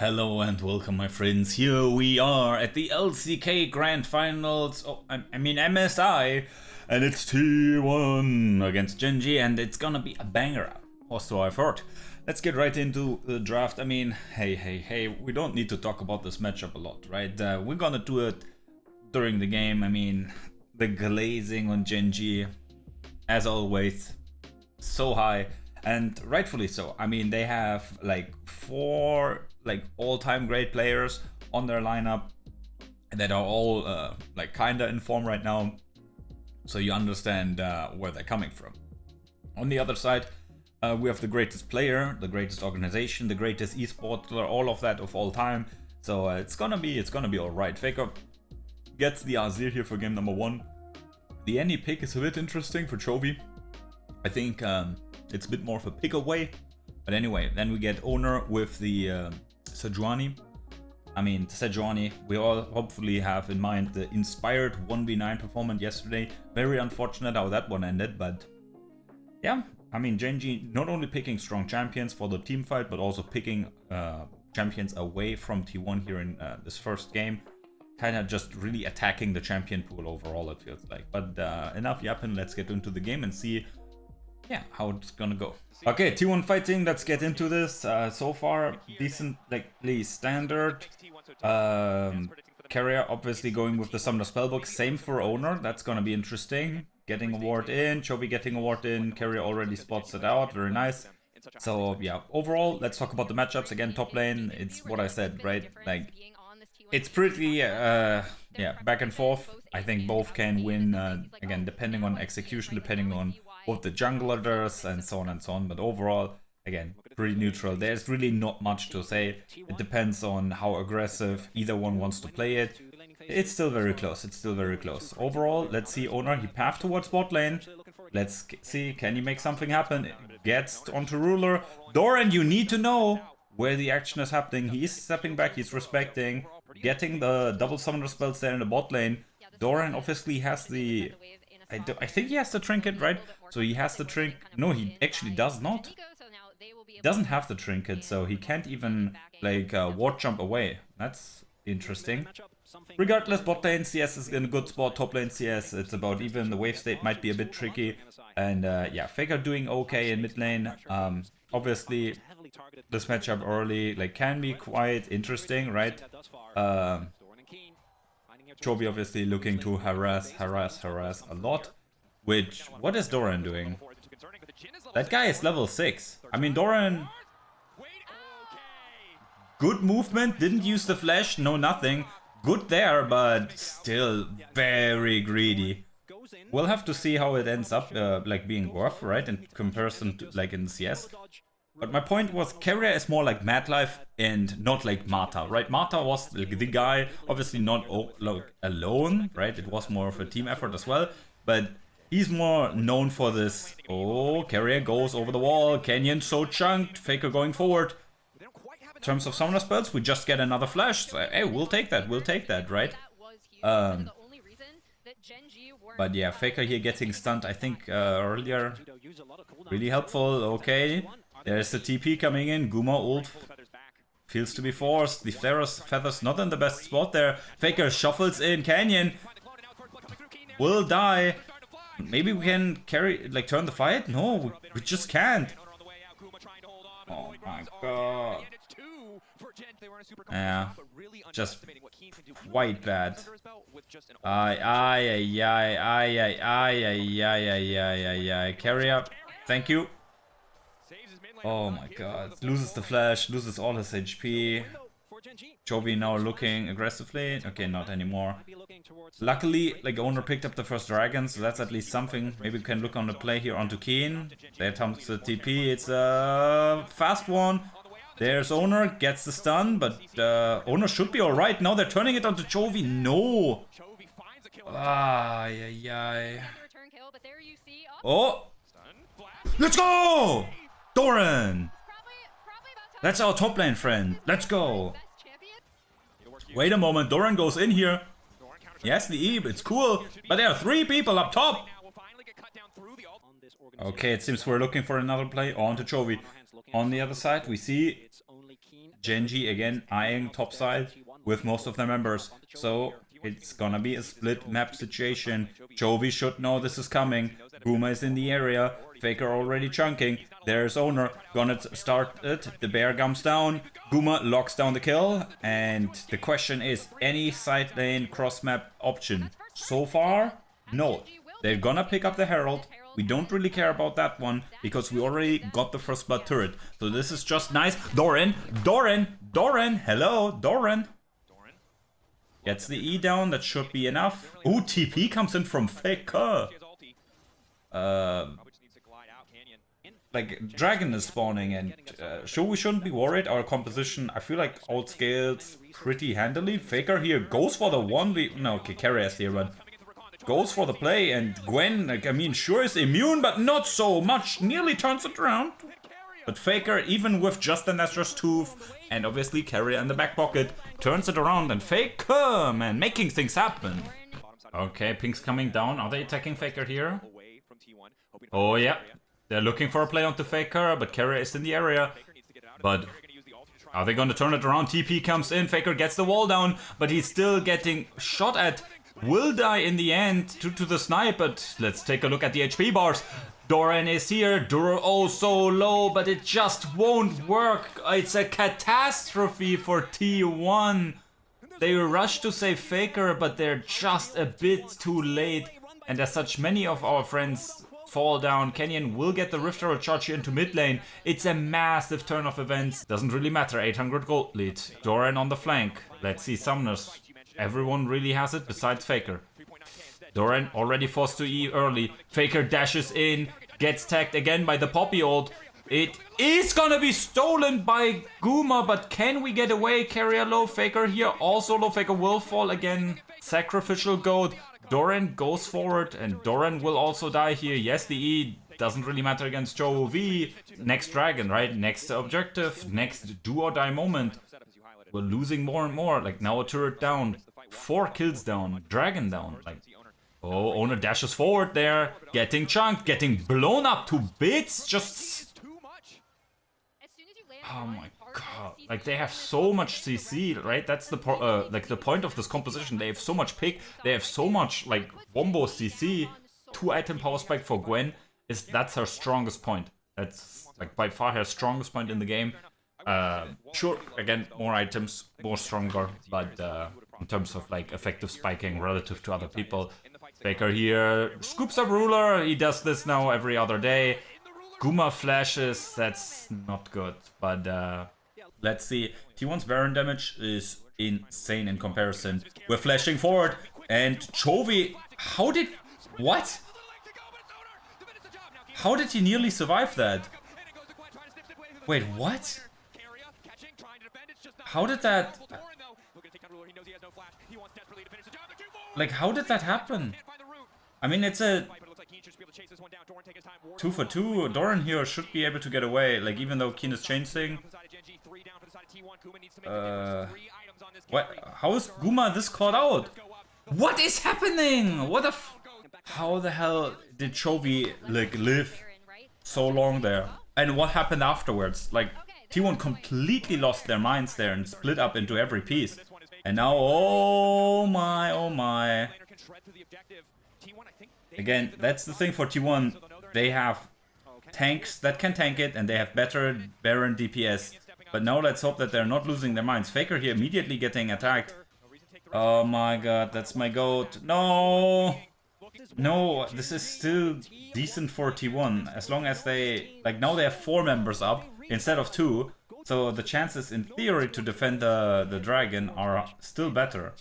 Hello and welcome, my friends. Here we are at the LCK Grand Finals. Oh, I mean MSI, and it's T1 against GenG, and it's gonna be a banger. Or so I've heard. Let's get right into the draft. I mean, hey, we don't need to talk about this matchup a lot, right? We're gonna do it during the game. I mean, the glazing on GenG, as always, so high. And rightfully so. I mean, they have like 4 all-time great players on their lineup that are all like kinda in form right now, so you understand where they're coming from. On the other side, we have the greatest player, the greatest organization, the greatest esports, all of that of all time. So it's gonna be all right. Faker gets the Azir here for game number 1. The any pick is a bit interesting for Chovy. I think it's a bit more of a pick away. But anyway, then we get Oner with the Sejuani. I mean, Sejuani, we all hopefully have in mind the inspired 1v9 performance yesterday. Very unfortunate how that one ended, but yeah, I mean, GenG not only picking strong champions for the team fight, but also picking champions away from T1 here in this first game. Kind of just really attacking the champion pool overall, it feels like. But enough yapping, let's get into the game and see how it's gonna go. Okay, T1 fighting, let's get into this. So far, decently standard. Keria obviously going with the Summoner Spellbook. Same for Oner, that's gonna be interesting. Getting a ward in, Chovy getting a ward in, Keria already spots it out, very nice. So yeah, overall, let's talk about the matchups. Again, top lane, it's what I said, right? Like, it's pretty, back and forth. I think both can win, again, depending on execution, depending on what the jungler does, and so on and so on. But overall, again, pretty neutral. There's really not much to say. It depends on how aggressive either one wants to play it. It's still very close. Overall, let's see Oner. He path towards bot lane. Let's see, can he make something happen? Gets onto ruler. Doran, you need to know where the action is happening. He's stepping back, he's respecting, getting the double summoner spells there in the bot lane. Doran obviously has the... I think he has the trinket, right? So he has the trinket. No, he actually does not. He doesn't have the trinket, so he can't even, like, ward jump away. That's interesting. Regardless, bot lane CS is in a good spot. Top lane CS, it's about even. The wave state might be a bit tricky. And yeah, Faker doing okay in mid lane. Obviously, this matchup early like can be quite interesting, right? Chovy obviously looking to harass a lot. Which, what is Doran doing? That guy is level 6. I mean, Doran... Good movement, didn't use the flash, no nothing. Good there, but still very greedy. We'll have to see how it ends up, like being worth, right? In comparison to, like, in CS. But my point was, Keria is more like Madlife and not like Marta, right? Marta was like the guy, obviously not alone, right? It was more of a team effort as well, but he's more known for this. Oh, Keria goes over the wall, Canyon so chunked, Faker going forward. In terms of summoner spells, we just get another flash. So, hey, we'll take that, right? But yeah, Faker here getting stunned, I think, earlier. Really helpful, okay. There's the TP coming in, Guma ult feels to be forced. The feathers not in the best spot there. Faker shuffles in, Canyon will die. Maybe we can turn the fight? No, we just can't. Oh my god. Yeah, just quite bad. Keria, thank you. Oh my god, loses the flash, loses all his HP. Chovy now looking aggressively. Okay, not anymore. Luckily, like, Oner picked up the first dragon, so that's at least something. Maybe we can look on the play here onto Keen. There comes the TP, it's a fast one. There's Oner, gets the stun, but Oner should be alright. Now they're turning it onto Chovy. No! Oh! Let's go! Doran! That's our top lane friend. Let's go! Wait a moment, Doran goes in here. Yes, the E, it's cool. But there are 3 people up top! Okay, it seems we're looking for another play. On to Chovy. On the other side, we see GenG again eyeing topside with most of their members. So it's gonna be a split map situation. Chovy should know this is coming. Guma is in the area. Faker already chunking. There's Oner. Gonna start it. The bear comes down. Guma locks down the kill. And the question is, any side lane cross map option? So far, no. They're gonna pick up the Herald. We don't really care about that one because we already got the first blood turret. So this is just nice. Doran, hello, Doran. Gets the E down, that should be enough. Ooh, TP comes in from Faker. Like, Dragon is spawning and sure, we shouldn't be worried. Our composition, I feel like outscales pretty handily. Faker here goes for the 1v... No, okay, Keria is here, but... Goes for the play, and Gwen, like, I mean, sure is immune, but not so much. Nearly turns it around. But Faker, even with just the Nestor's Tooth, and obviously Keria in the back pocket, turns it around, and Faker, man, making things happen. Okay, Pink's coming down. Are they attacking Faker here? Oh, yeah. They're looking for a play onto Faker, but Keria is in the area. But are they going to turn it around? TP comes in, Faker gets the wall down, but he's still getting shot at. Will die in the end due to the snipe, but let's take a look at the HP bars. Doran is here, Duro oh so low, but it just won't work. It's a catastrophe for T1. They rush to save Faker, but they're just a bit too late. And as such, many of our friends fall down. Kenyan will get the Rift Herald charge here into mid lane. It's a massive turn of events. Doesn't really matter, 800 gold lead. Doran on the flank. Let's see Summoners. Everyone really has it besides Faker. Doran already forced to E early. Faker dashes in, gets tagged again by the Poppy ult. It is gonna be stolen by Guma, but can we get away? Keria low, Faker here also low. Faker will fall again. Sacrificial goat. Doran goes forward and Doran will also die here. Yes, the E doesn't really matter against Chovy. Next dragon, right? Next objective, next do or die moment. We're losing more and more. Like now a turret down. 4 kills down. Dragon down. Like, oh, Oner dashes forward there. Getting chunked. Getting blown up to bits. Just... Oh my god. Like they have so much CC, right? That's the like the point of this composition. They have so much pick. They have so much like wombo CC. 2 item power spike for Gwen. That's her strongest point. That's like by far her strongest point in the game. Sure, again, more items, more stronger, but in terms of like effective spiking relative to other people, Faker here scoops up ruler. He does this now every other day. Guma flashes, that's not good, but let's see. T1's Baron damage is insane in comparison. We're flashing forward, and Chovy, what? How did he nearly survive that? Wait, what? How did that... Like, how did that happen? I mean, it's a 2 for 2. Doran here should be able to get away, like, even though Keen is chasing. What? How is Guma this caught out? What is happening? What the How the hell did Chovy, like, live so long there? And what happened afterwards? Like, T1 completely lost their minds there and split up into every piece. And now, oh my, oh my. Again, that's the thing for T1. They have tanks that can tank it, and they have better Baron DPS. But now let's hope that they're not losing their minds. Faker here immediately getting attacked. Oh my god, that's my goat. No! No, this is still decent for T1. As long as they... Like, now they have 4 members up instead of 2. So the chances, in theory, to defend the dragon are still better.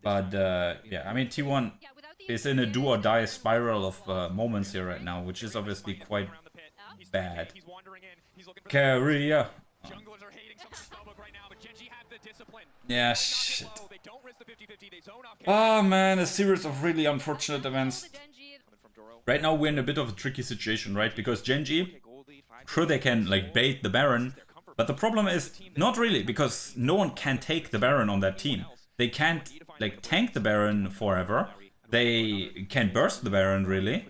But, yeah, I mean, T1 is in a do-or-die spiral of moments here right now, which is obviously quite bad. Keria. Yeah, shit. Oh man, a series of really unfortunate events. Right now we're in a bit of a tricky situation, right? Because GenG, sure they can like bait the Baron, but the problem is not really, because no one can take the Baron on that team. They can't like tank the Baron forever. They can burst the Baron really.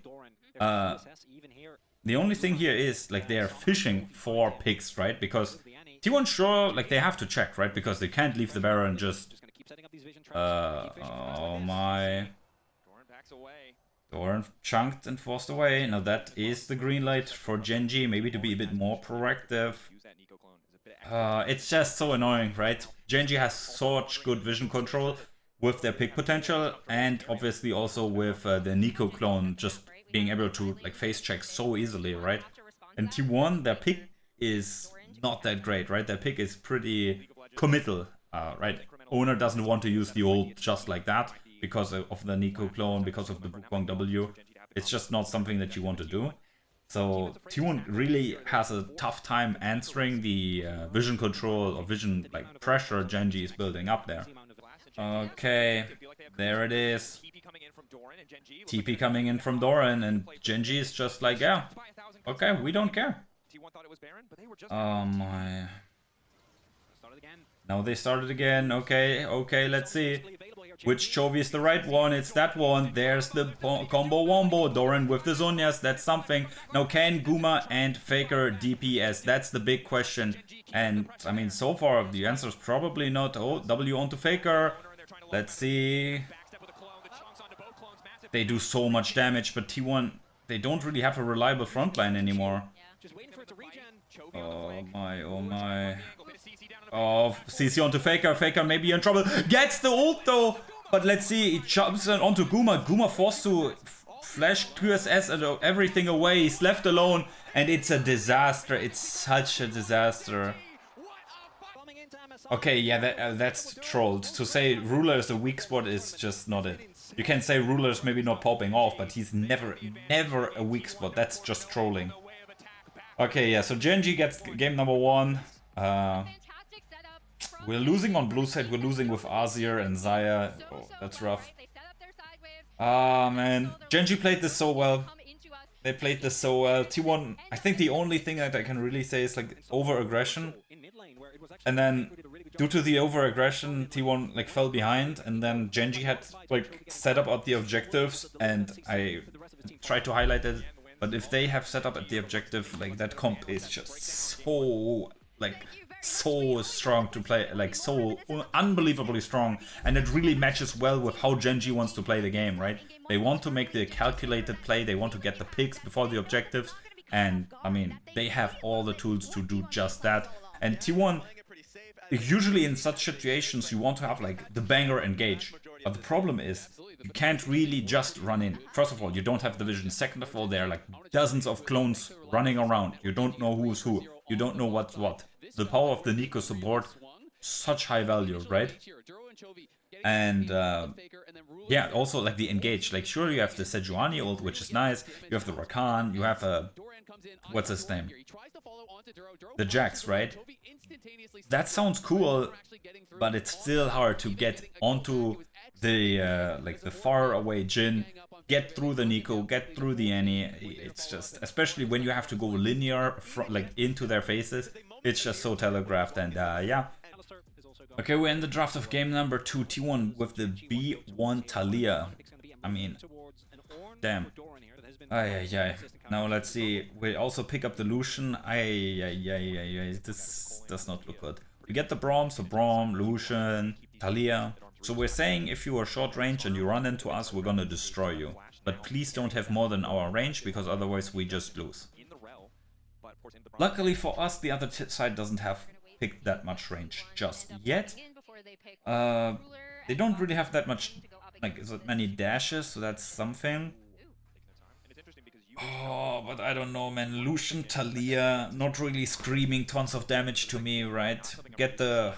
The only thing here is like they are fishing for picks, right? Because T1 sure, like, they have to check, right? Because they can't leave the Baron just... oh my... Doran chunked and forced away. Now that is the green light for GenG, maybe to be a bit more proactive. It's just so annoying, right? GenG has such good vision control with their pick potential, and obviously also with the Nico clone just being able to like face check so easily, right? And T1, their pick is not that great, right? Their pick is pretty committal, right? Oner doesn't want to use the ult just like that because of the Nico clone, because of the Wukong W. It's just not something that you want to do. So T1 really has a tough time answering the vision control or vision like pressure GenG is building up there. Okay, there it is. TP coming in from Doran, and GenG is just like, yeah, okay, we don't care. Oh my. Now they started again. Okay, okay, let's see. Which Chovy is the right one? It's that one. There's the combo wombo. Doran with the Zhonya's. That's something. Now can Guma and Faker DPS? That's the big question. And I mean, so far the answer is probably not. Oh, W onto Faker. Let's see. They do so much damage, but T1, they don't really have a reliable frontline anymore. Oh my, oh my. Oh, CC onto Faker. Faker may be in trouble. Gets the ult though. But let's see, he jumps onto Guma. Guma forced to flash QSS and everything away. He's left alone. And it's a disaster. It's such a disaster. Okay, yeah, that's trolled. To say Ruler is a weak spot is just not it. You can say Ruler is maybe not popping off, but he's never a weak spot. That's just trolling. Okay, yeah, so GenG gets game number 1. We're losing on blue side, we're losing with Azir and Xayah. Oh, that's rough. Ah, man. GenG played this so well. They played this so well. T1, I think the only thing that I can really say is like over-aggression. And then, due to the over-aggression, T1 like fell behind. And then GenG had like set up at the objectives. And I tried to highlight it. But if they have set up at the objective, like that comp is just so like... so strong to play, like so unbelievably strong, and it really matches well with how GenG wants to play the game, right? They want to make the calculated play, they want to get the picks before the objectives, and I mean, they have all the tools to do just that. And T1, usually in such situations you want to have like the banger engage, but the problem is you can't really just run in. First of all, you don't have the vision. Second of all, there are like dozens of clones running around. You don't know who's who. You don't know what's what. The power of the Nico support, such high value, right? And yeah, also like the engage. Like sure, you have the Sejuani ult, which is nice. You have the Rakan. You have a what's his name? The Jax, right? That sounds cool, but it's still hard to get onto the like the far away Jhin, get through the Nico, get through the Annie. It's just, especially when you have to go linear like into their faces, it's just so telegraphed. And yeah. Okay, we're in the draft of game number 2, T1 with the B1 Talia. I mean, damn. Ay. Now let's see. We also pick up the Lucian. Ay. This does not look good. We get the Braum, so Braum, Lucian, Talia. So we're saying if you are short range and you run into us, we're gonna destroy you. But please don't have more than our range, because otherwise we just lose. Luckily for us, the other side doesn't have picked that much range just yet. They don't really have that much, like, that many dashes, so that's something. Oh, but I don't know, man. Lucian, Talia, not really screaming tons of damage to me, right? Get the...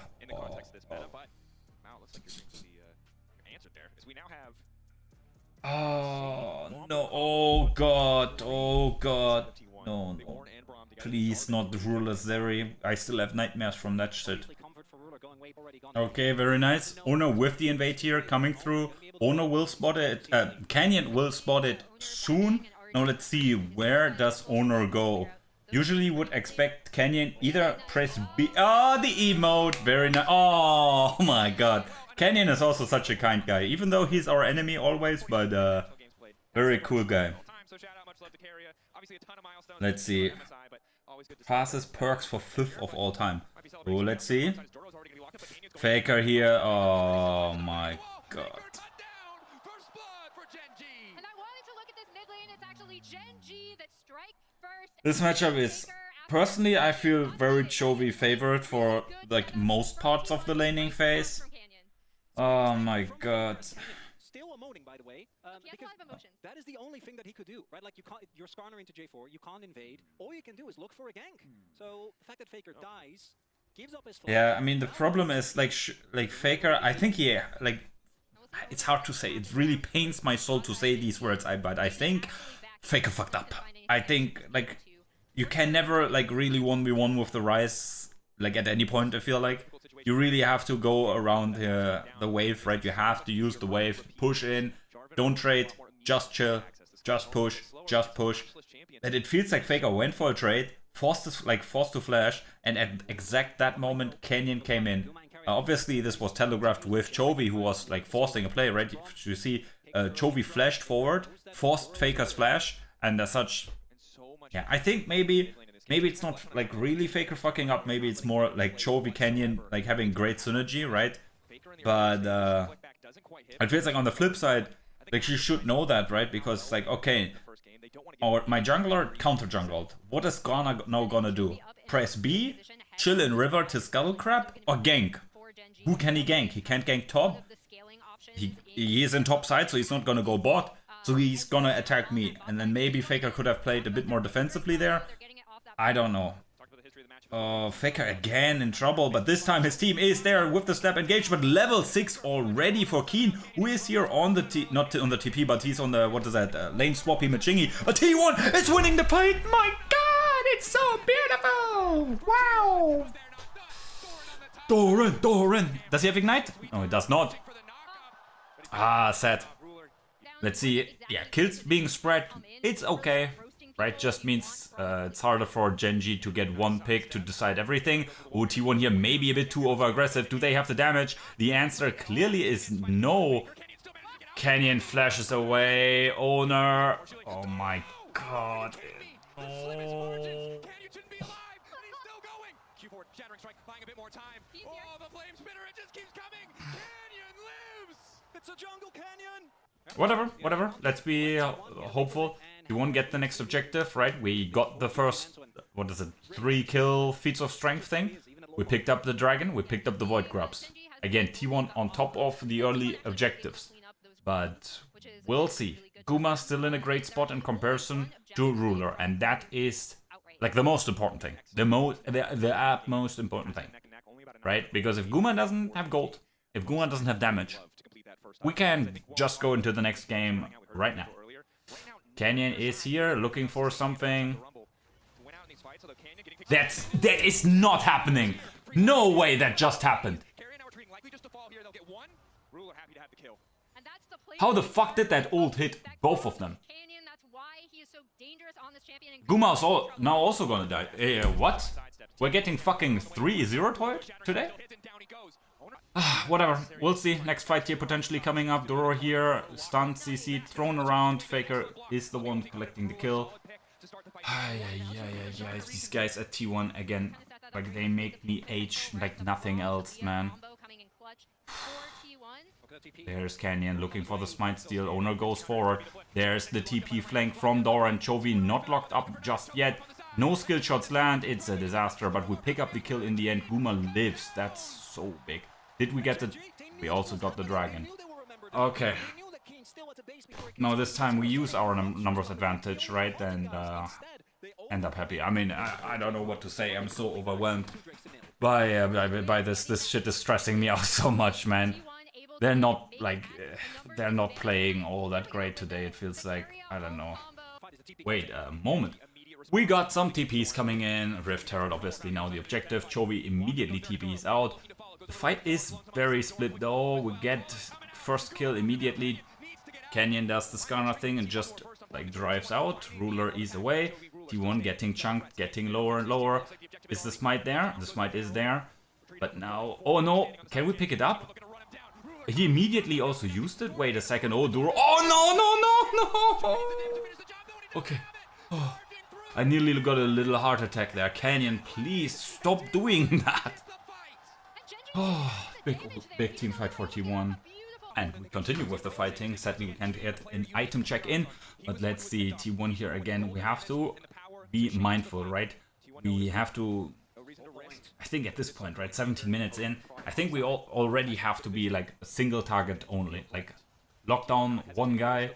Oh, no. Oh, God. Oh, God. No. Please, not the Ruler Zeri. I still have nightmares from that shit. Okay, very nice. Oner with the invade here, coming through. Oner will spot it. Canyon will spot it soon. Now let's see, where does Oner go? Usually would expect Canyon either press B. Oh, the emote. Very nice. Oh my god. Canyon is also such a kind guy, even though he's our enemy always, but very cool guy. Let's see. Fastest perks for 5th of all time. Oh, let's see. Faker here. Oh my god. This matchup is, personally, I feel very Chovy favored for like most parts of the laning phase. Oh my god. Still a moaning, by the way, because that is the only thing that he could do, right? Like you're Skarner into J4, you can't invade. All you can do is look for a gank. So the fact that Faker dies gives up his flash. Yeah, I mean the problem is like Faker. I think he like. It's hard to say. It really pains my soul to say these words. But I think Faker fucked up. I think like you can never like really 1v1 with the Rise like at any point. I feel like you really have to go around the wave, right? You have to use the wave, push in, don't trade, just chill, just push, just push. And it feels like Faker went for a trade, forced to flash, and at exact that moment, Canyon came in. Obviously, this was telegraphed with Chovy, who was like forcing a play, right? You see, Chovy flashed forward, forced Faker's flash, and as such, yeah, I think maybe it's not like really Faker fucking up. Maybe it's more like Chovy Canyon like having great synergy, right? But it feels like on the flip side, like you should know that, right? Because like, okay, my jungler counter jungled. What is Ghana now gonna do? Press B, chill in river to Scuttle Crab, or gank? Who can he gank? He can't gank top. He is in top side, so he's not gonna go bot. So he's gonna attack me. And then maybe Faker could have played a bit more defensively there. I don't know. Faker again in trouble, but this time his team is there with the snap engagement. Level 6 already for Keen, who is here on the not on the TP, but he's on the, what is that, lane swappy Machingy. A T1 is winning the fight. My god, it's so beautiful. Wow. Doran. Does he have Ignite? No, it does not. Ah, sad. Let's see. Yeah, kills being spread. It's okay. Right, just means it's harder for GenG to get one pick to decide everything. Oh, T1 here maybe a bit too over-aggressive. Do they have the damage? The answer clearly is no. Canyon flashes away. Oner. Oh my god. Oh. Whatever. Let's be hopeful. We won't get the next objective, right? We got the first, 3 kill feats of strength thing. We picked up the dragon, we picked up the void grubs. Again, T1 on top of the early objectives. But we'll see. Guma still in a great spot in comparison to Ruler, and that is like the most important thing. The utmost important thing. Right? Because if Guma doesn't have gold, if Guma doesn't have damage, we can just go into the next game right now. Canyon is here, looking for something. That is not happening. No way that just happened. How the fuck did that ult hit both of them? Guma is now also gonna die. What? We're getting fucking 3-0 today? Whatever, we'll see. Next fight here potentially coming up. Doran here, stunned, CC thrown around. Faker is the one collecting the kill. These guys at T1 again, like they make me age like nothing else, man. There's Canyon looking for the smite steal. Oner goes forward. There's the TP flank from Doran. Chovy not locked up just yet. No skill shots land. It's a disaster, but we pick up the kill in the end. Guma lives. That's so big. Did we get the... We also got the dragon. Okay. Now this time we use our numbers advantage, right? And end up happy. I mean, I don't know what to say. I'm so overwhelmed by this. This shit is stressing me out so much, man. They're not, like... they're not playing all that great today. It feels like... I don't know. Wait a moment. We got some TPs coming in. Rift Herald obviously now the objective. Chovy immediately TPs out. The fight is very split though. We get first kill immediately. Canyon does the Skarner thing and just like drives out. Ruler is away. T1 getting chunked, getting lower and lower. Is the smite there? The smite is there. But now... Oh no! Can we pick it up? He immediately also used it? Wait a second. Oh, Doran. Oh no! Okay. Oh. I nearly got a little heart attack there. Canyon, please stop doing that. Oh, big team fight for T1. And we continue with the fighting. Sadly, we can't get an item check in. But let's see, T1 here again. We have to be mindful, right? We have to... I think at this point, right, 17 minutes in, I think we already have to be like a single target only. Like, lock down one guy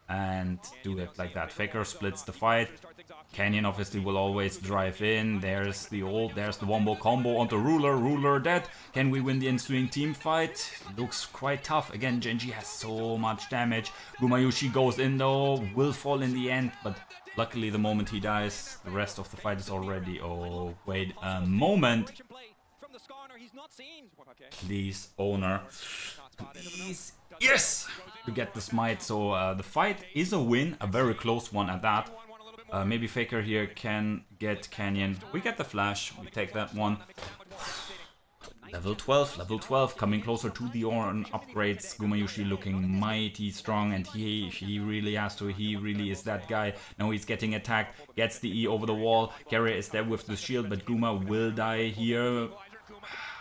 and do it like that. Faker splits the fight. Canyon obviously will always drive in. There's the wombo combo onto Ruler. Ruler dead. Can we win the ensuing team fight? Looks quite tough. Again, GenG has so much damage. Gumayushi goes in though, will fall in the end, but luckily the moment he dies, the rest of the fight is already... Oh, wait a moment. Please, Oner. Please. Yes! We get the smite, so the fight is a win, a very close one at that. Maybe Faker here can get Canyon. We get the flash, we take that one. Level 12, coming closer to the Doran upgrades. Gumayushi looking mighty strong, and he really has to, he really is that guy. Now he's getting attacked, gets the E over the wall. Keria is there with the shield, but Guma will die here.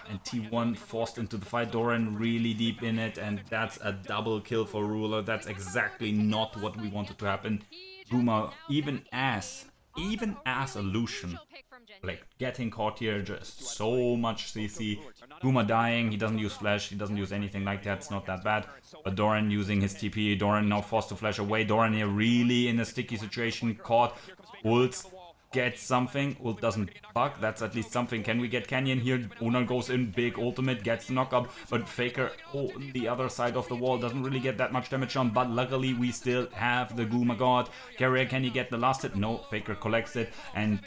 And T1 forced into the fight. Doran really deep in it, and that's a double kill for Ruler. That's exactly not what we wanted to happen. Guma, even as a Lucian, like getting caught here, just so much CC. Guma dying, he doesn't use flash, he doesn't use anything like that, it's not that bad. But Doran using his TP, Doran now forced to flash away. Doran here really in a sticky situation, caught, ults, gets something. Ult doesn't bug, that's at least something. Can we get Canyon here? Oner goes in, big ultimate, gets the knockup, but Faker on the other side of the wall doesn't really get that much damage on, but luckily we still have the Guma God. Keria, can he get the last hit? No, Faker collects it, and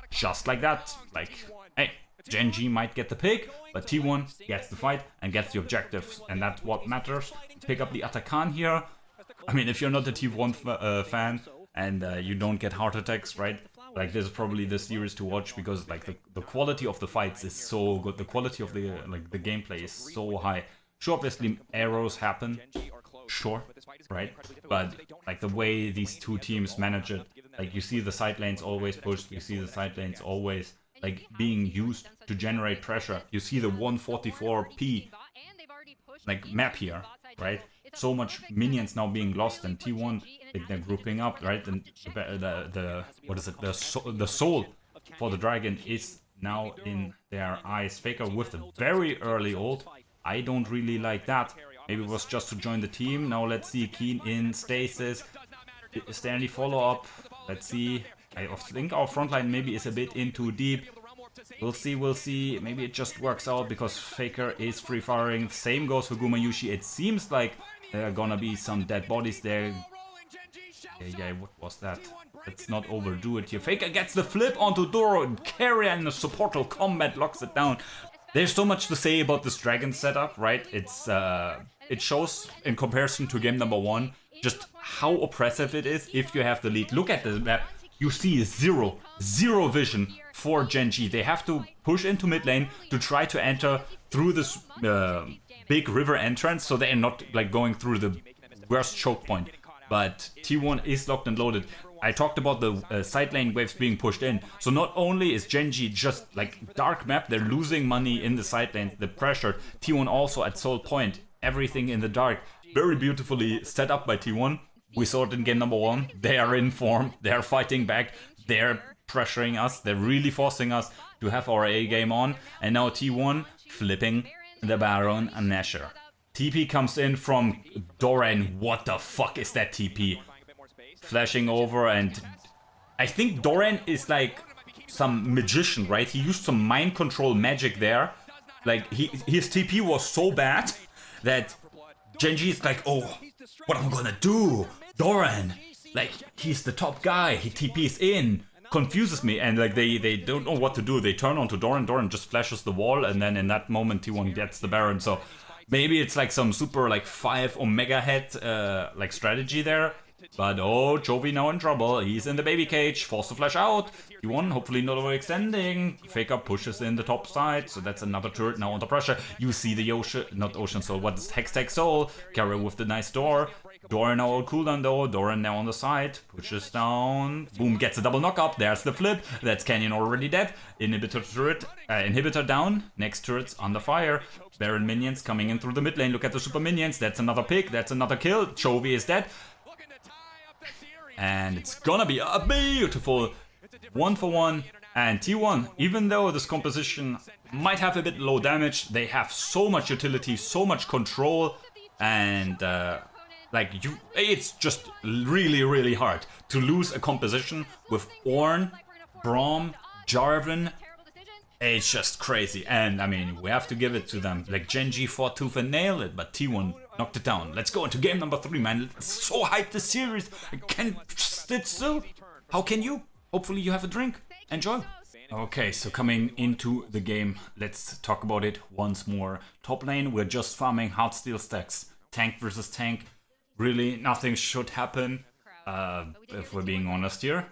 just like that, like, hey, GenG might get the pick, but T1 gets the fight and gets the objectives, and that's what matters. Pick up the Atakan here. I mean, if you're not a T1 fan and you don't get heart attacks, right? Like, this is probably the series to watch, because like the quality of the fights is so good. The quality of the the gameplay is so high. Sure, obviously arrows happen, sure, right? But like the way these two teams manage it, like you see the side lanes always pushed, you see the side lanes always like being used to generate pressure. You see the 144p like map here, right? So much minions now being lost, and T1, like, they're grouping up, right? And the what is it? The soul for the dragon is now in their eyes. Faker with the very early ult. I don't really like that. Maybe it was just to join the team. Now let's see. Keen in stasis. Is there any follow up? Let's see. I think our frontline maybe is a bit in too deep. We'll see. Maybe it just works out because Faker is free firing. Same goes for Gumayushi. It seems like there are gonna be some dead bodies there. Yeah, what was that? Let's not overdo it here. Faker gets the flip onto Doran. Keria in the supportal combat locks it down. There's so much to say about this dragon setup, right? It shows in comparison to game number 1 just how oppressive it is if you have the lead. Look at the map. You see zero vision for GenG. They have to push into mid lane to try to enter through this big river entrance, so they're not like going through the worst choke point. But T1 is locked and loaded. I talked about the side lane waves being pushed in. So not only is GenG just like dark map, they're losing money in the side lanes, the pressure. T1 also at Soul Point, everything in the dark. Very beautifully set up by T1. We saw it in game number 1. They are in form. They're fighting back. They're pressuring us. They're really forcing us to have our A game on. And now T1 flipping the Baron and Nashor. TP comes in from Doran. What the fuck is that TP? Flashing over, and I think Doran is like some magician, right? He used some mind control magic there. Like his TP was so bad that GenG is like, oh, what am I gonna do? Doran, like, he's the top guy, he TPs in, confuses me, and like they don't know what to do. They turn onto Doran, Doran just flashes the wall, and then in that moment T1 gets the Baron. So maybe it's like some super like 5 Omega head like strategy there. But oh, Chovy now in trouble. He's in the baby cage, forced to flash out. T1 hopefully not overextending. Faker pushes in the top side, so that's another turret now under pressure. You see the ocean, not ocean soul, what is Hextech soul? Keria with the nice door. Doran now all cooldown though. Doran now on the side. Pushes down. Boom, gets a double knock up. There's the flip. That's Canyon already dead. Inhibitor turret. Inhibitor down. Next turret's under fire. Baron minions coming in through the mid lane. Look at the super minions. That's another pick. That's another kill. Chovy is dead. And it's gonna be a beautiful 1-for-1. And T1, even though this composition might have a bit low damage, they have so much utility, so much control, and it's just really hard to lose a composition with Ornn, Braum, Jarvan. It's just crazy, and I mean, we have to give it to them. Like GenG fought tooth and nail it, but T1 knocked it down. Let's go into game number 3, man. It's so hyped, this series. I can't sit still. How can you? Hopefully you have a drink. Enjoy. Okay, so coming into the game, let's talk about it once more. Top lane, we're just farming hard steel stacks. Tank versus tank. Really, nothing should happen, if we're being honest here.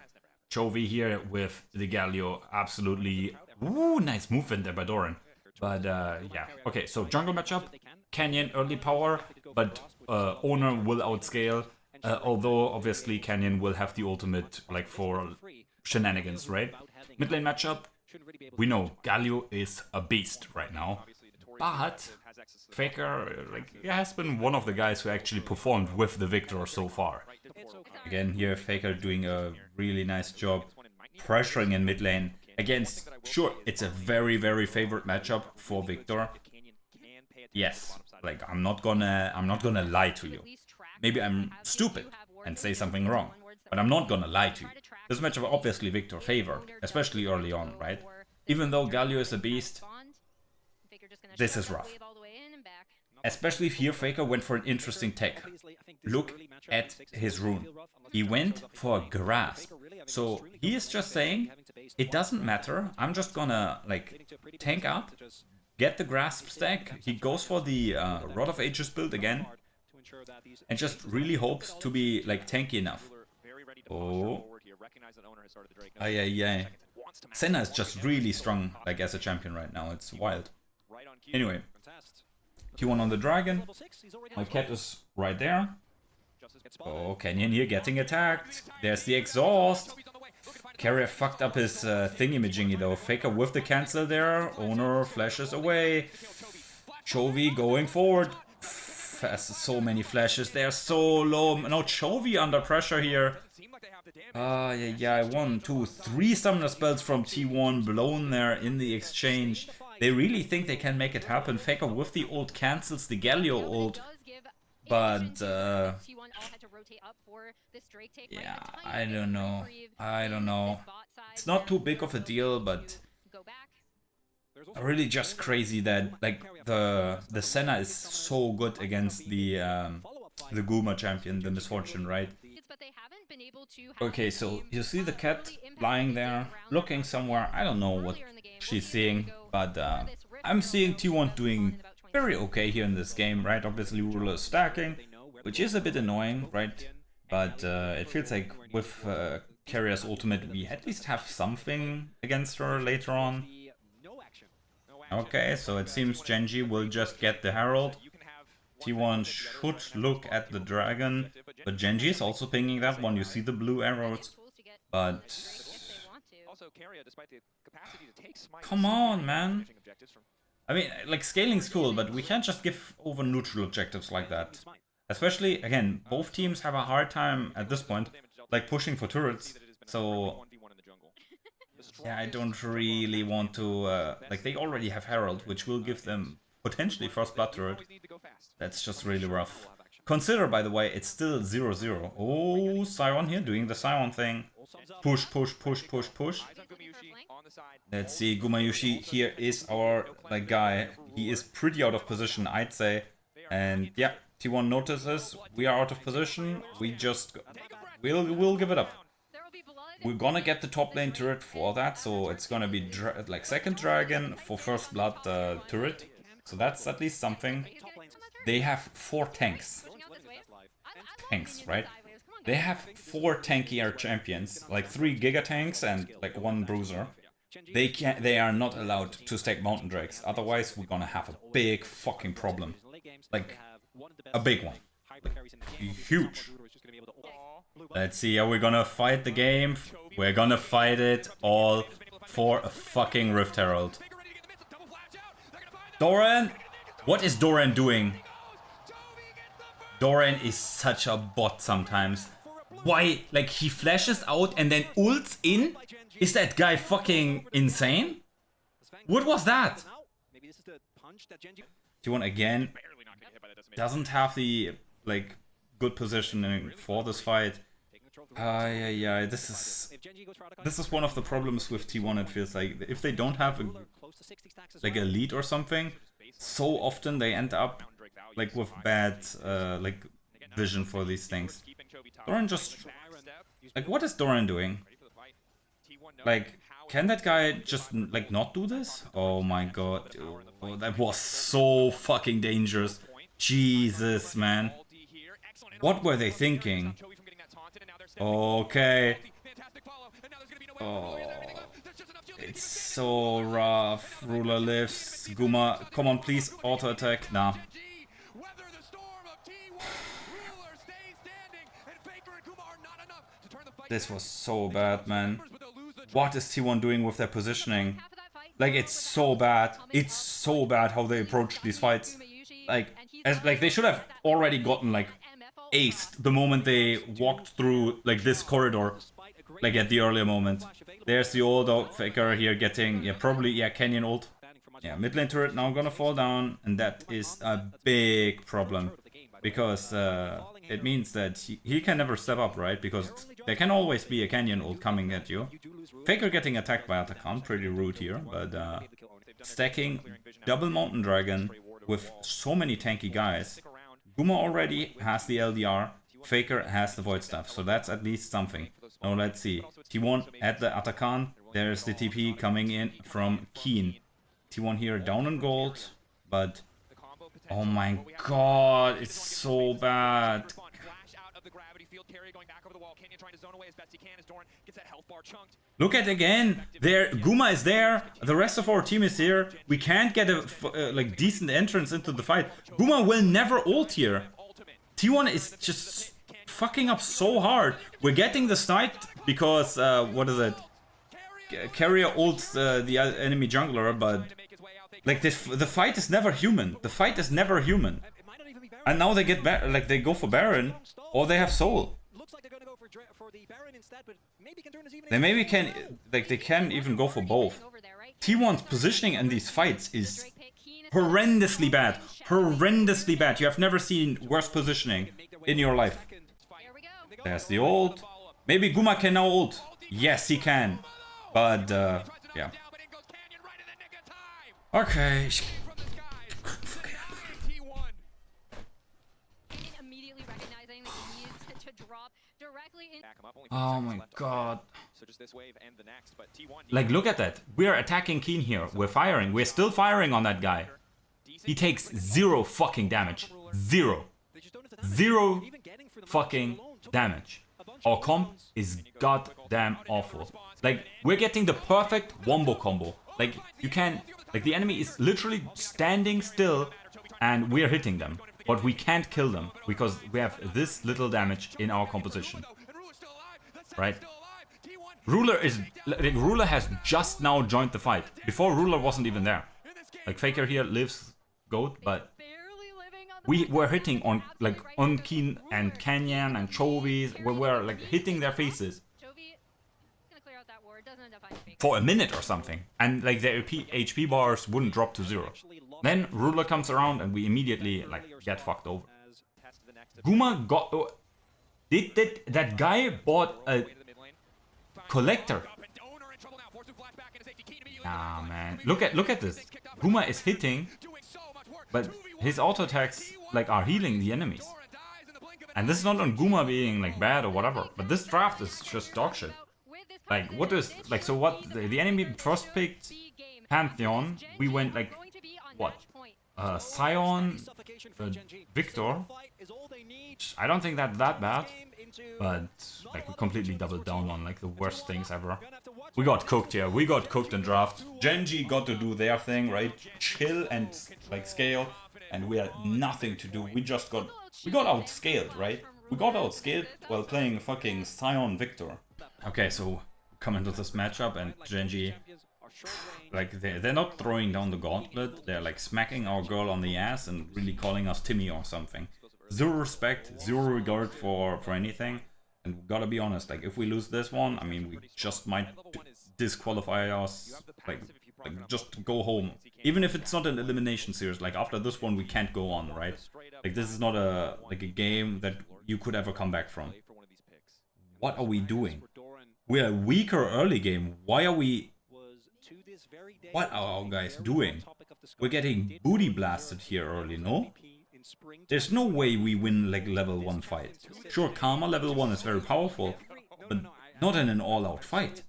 Chovy here with the Yugioh, absolutely. Ooh, nice movement there by Doran. But yeah, okay, so jungle matchup. Canyon early power, but Oner will outscale. Although obviously Canyon will have the ultimate like for shenanigans, right? Mid lane matchup, we know Yugioh is a beast right now, but Faker has been one of the guys who actually performed with the Victor so far. Again here Faker doing a really nice job pressuring in mid lane against, sure, it's a very favorite matchup for Victor. Yes, like I'm not gonna lie to you. Maybe I'm stupid and say something wrong, but I'm not gonna lie to you. This matchup obviously Victor favored, especially early on, right? Even though Yugioh is a beast, this is rough. Especially if here Faker went for an interesting tech. Look at his rune. He went for a grasp. So he is just saying, it doesn't matter, I'm just gonna like tank up, get the grasp stack. He goes for the Rod of Ages build again, and just really hopes to be like tanky enough. Oh. Ay. Senna is just really strong like as a champion right now. It's wild. Anyway. T1 on the dragon. My cat is right there. Oh, Canyon here getting attacked. There's the exhaust. Keria fucked up his thingy-majingy though. Faker with the cancel there. Oner flashes away. Chovy going forward. So many flashes. They're so low. No, Chovy under pressure here. Yeah. 1, 2, 3 summoner spells from T1 blown there in the exchange. They really think they can make it happen. Faker with the ult cancels the Yugioh ult. But, yeah, I don't know. It's not too big of a deal, but really just crazy that like the Senna is so good against the Guma champion, the Misfortune, right? Okay, so you see the cat lying there, looking somewhere. I don't know what she's seeing, but I'm seeing T1 doing very okay here in this game, right? Obviously ruler is stacking, which is a bit annoying, right? But it feels like with Keria's ultimate we at least have something against her later on. Okay, so it seems GenG will just get the Herald. T1 should look at the dragon, but GenG is also pinging that one. You see the blue arrows, but come on, man. I mean, like, scaling's cool, but we can't just give over neutral objectives like that. Especially, again, both teams have a hard time at this point, like, pushing for turrets, so yeah, I don't really want to, like, they already have Herald, which will give them potentially first blood turret. That's just really rough. Consider, by the way, it's still 0-0. Oh, Sion here doing the Sion thing. Push. Let's see, Gumayushi here is our like guy. He is pretty out of position, I'd say. And yeah, T1 notices we are out of position. We'll give it up. We're gonna get the top lane turret for that, so it's gonna be like second dragon for first blood turret. So that's at least something. They have 4 tanks. Tanks, right? They have 4 tankier champions, like 3 giga tanks and like 1 bruiser. They are not allowed to stack mountain drakes, otherwise we're gonna have a big fucking problem. Like, a big one. huge. Let's see, are we gonna fight the game? We're gonna fight it all for a fucking Rift Herald. Doran? What is Doran doing? Doran is such a bot sometimes. Why? Like, he flashes out and then ults in? Is that guy fucking insane? What was that? T1 again doesn't have the, like, good positioning for this fight. Yeah, this is one of the problems with T1. It feels like if they don't have a lead or something, so often they end up like with bad like vision for these things. Doran just, like, what is Doran doing? Like, can that guy just like not do this? Oh my god, oh, that was so fucking dangerous. Jesus, man. What were they thinking? Okay. Oh, it's so rough. Ruler lives. Guma, come on, please. Auto attack. Nah. This was so bad, man. What is T1 doing with their positioning? Like, it's so bad. It's so bad how they approach these fights. Like they should have already gotten like aced the moment they walked through like this corridor, like at the earlier moment. There's the old Faker here getting, yeah, probably, yeah, Canyon ult. Yeah, mid lane turret now gonna fall down, and that is a big problem. Because it means that he can never step up, right? Because there can always be a Canyon ult coming at you. Faker getting attacked by Atakan, pretty rude here, but stacking double Mountain Dragon with so many tanky guys. Guma already has the LDR, Faker has the Void Staff, so that's at least something. Now let's see. T1 at the Atakan, there's the TP coming in from Keen. T1 here down in gold, but oh my god, it's so bad. Look at again, there, Guma is there, the rest of our team is here. We can't get a like decent entrance into the fight. Guma will never ult here. T1 is just fucking up so hard. We're getting the snipe because, what is it? Keria ults the enemy jungler, but like the fight is never human. The fight is never human. And now they get like they go for Baron or they have Soul. They maybe can, like they can even go for both. T1's positioning in these fights is horrendously bad. Horrendously bad. You have never seen worse positioning in your life. There's the ult. Maybe Guma can now ult. Yes, he can. But, yeah. Okay. Oh my god. Like, look at that. We're attacking Keen here. We're firing. We're still firing on that guy. He takes 0 fucking damage. 0. 0 fucking damage. Our comp is goddamn awful. Like, we're getting the perfect wombo combo. Like, you can... Like, the enemy is literally standing still and we're hitting them. But we can't kill them because we have this little damage in our composition. Right? Ruler has just now joined the fight. Before, Ruler wasn't even there. Like, Faker here lives GOAT, but we were hitting on, like, on Keen and Canyon and Chovy. We were, like, hitting their faces for a minute or something. And, like, their HP bars wouldn't drop to 0. Then Ruler comes around and we immediately, like, get fucked over. Guma got... that guy bought a collector. Nah, man. Look at this. Guma is hitting, but his auto attacks, like, are healing the enemies. And this is not on Guma being, like, bad or whatever, but this draft is just dog shit. Like, what is, like, so what, the enemy first picked Pantheon, we went, like, what? Sion, Victor. I don't think that's that bad, but, like, we completely doubled down on, like, the worst things ever. We got cooked here. We got cooked in draft. GenG got to do their thing, right? Chill and, like, scale, and we had nothing to do. We just got we got outscaled, right? We got outscaled while playing fucking Scion Victor. Okay, so come into this matchup and GenG, like they're not throwing down the gauntlet, they're like smacking our girl on the ass and really calling us Timmy or something. Zero respect, zero regard for anything. And we gotta be honest, like if we lose this one, I mean we just might disqualify us, like just go home. Even if it's not an elimination series, like after this one we can't go on, right? Like this is not a game that you could ever come back from. What are we doing? We're a weaker early game. Why are we... What are our guys doing? We're getting booty blasted here early, no? There's no way we win like level 1 fight. Sure, Karma level 1 is very powerful, but not in an all-out fight.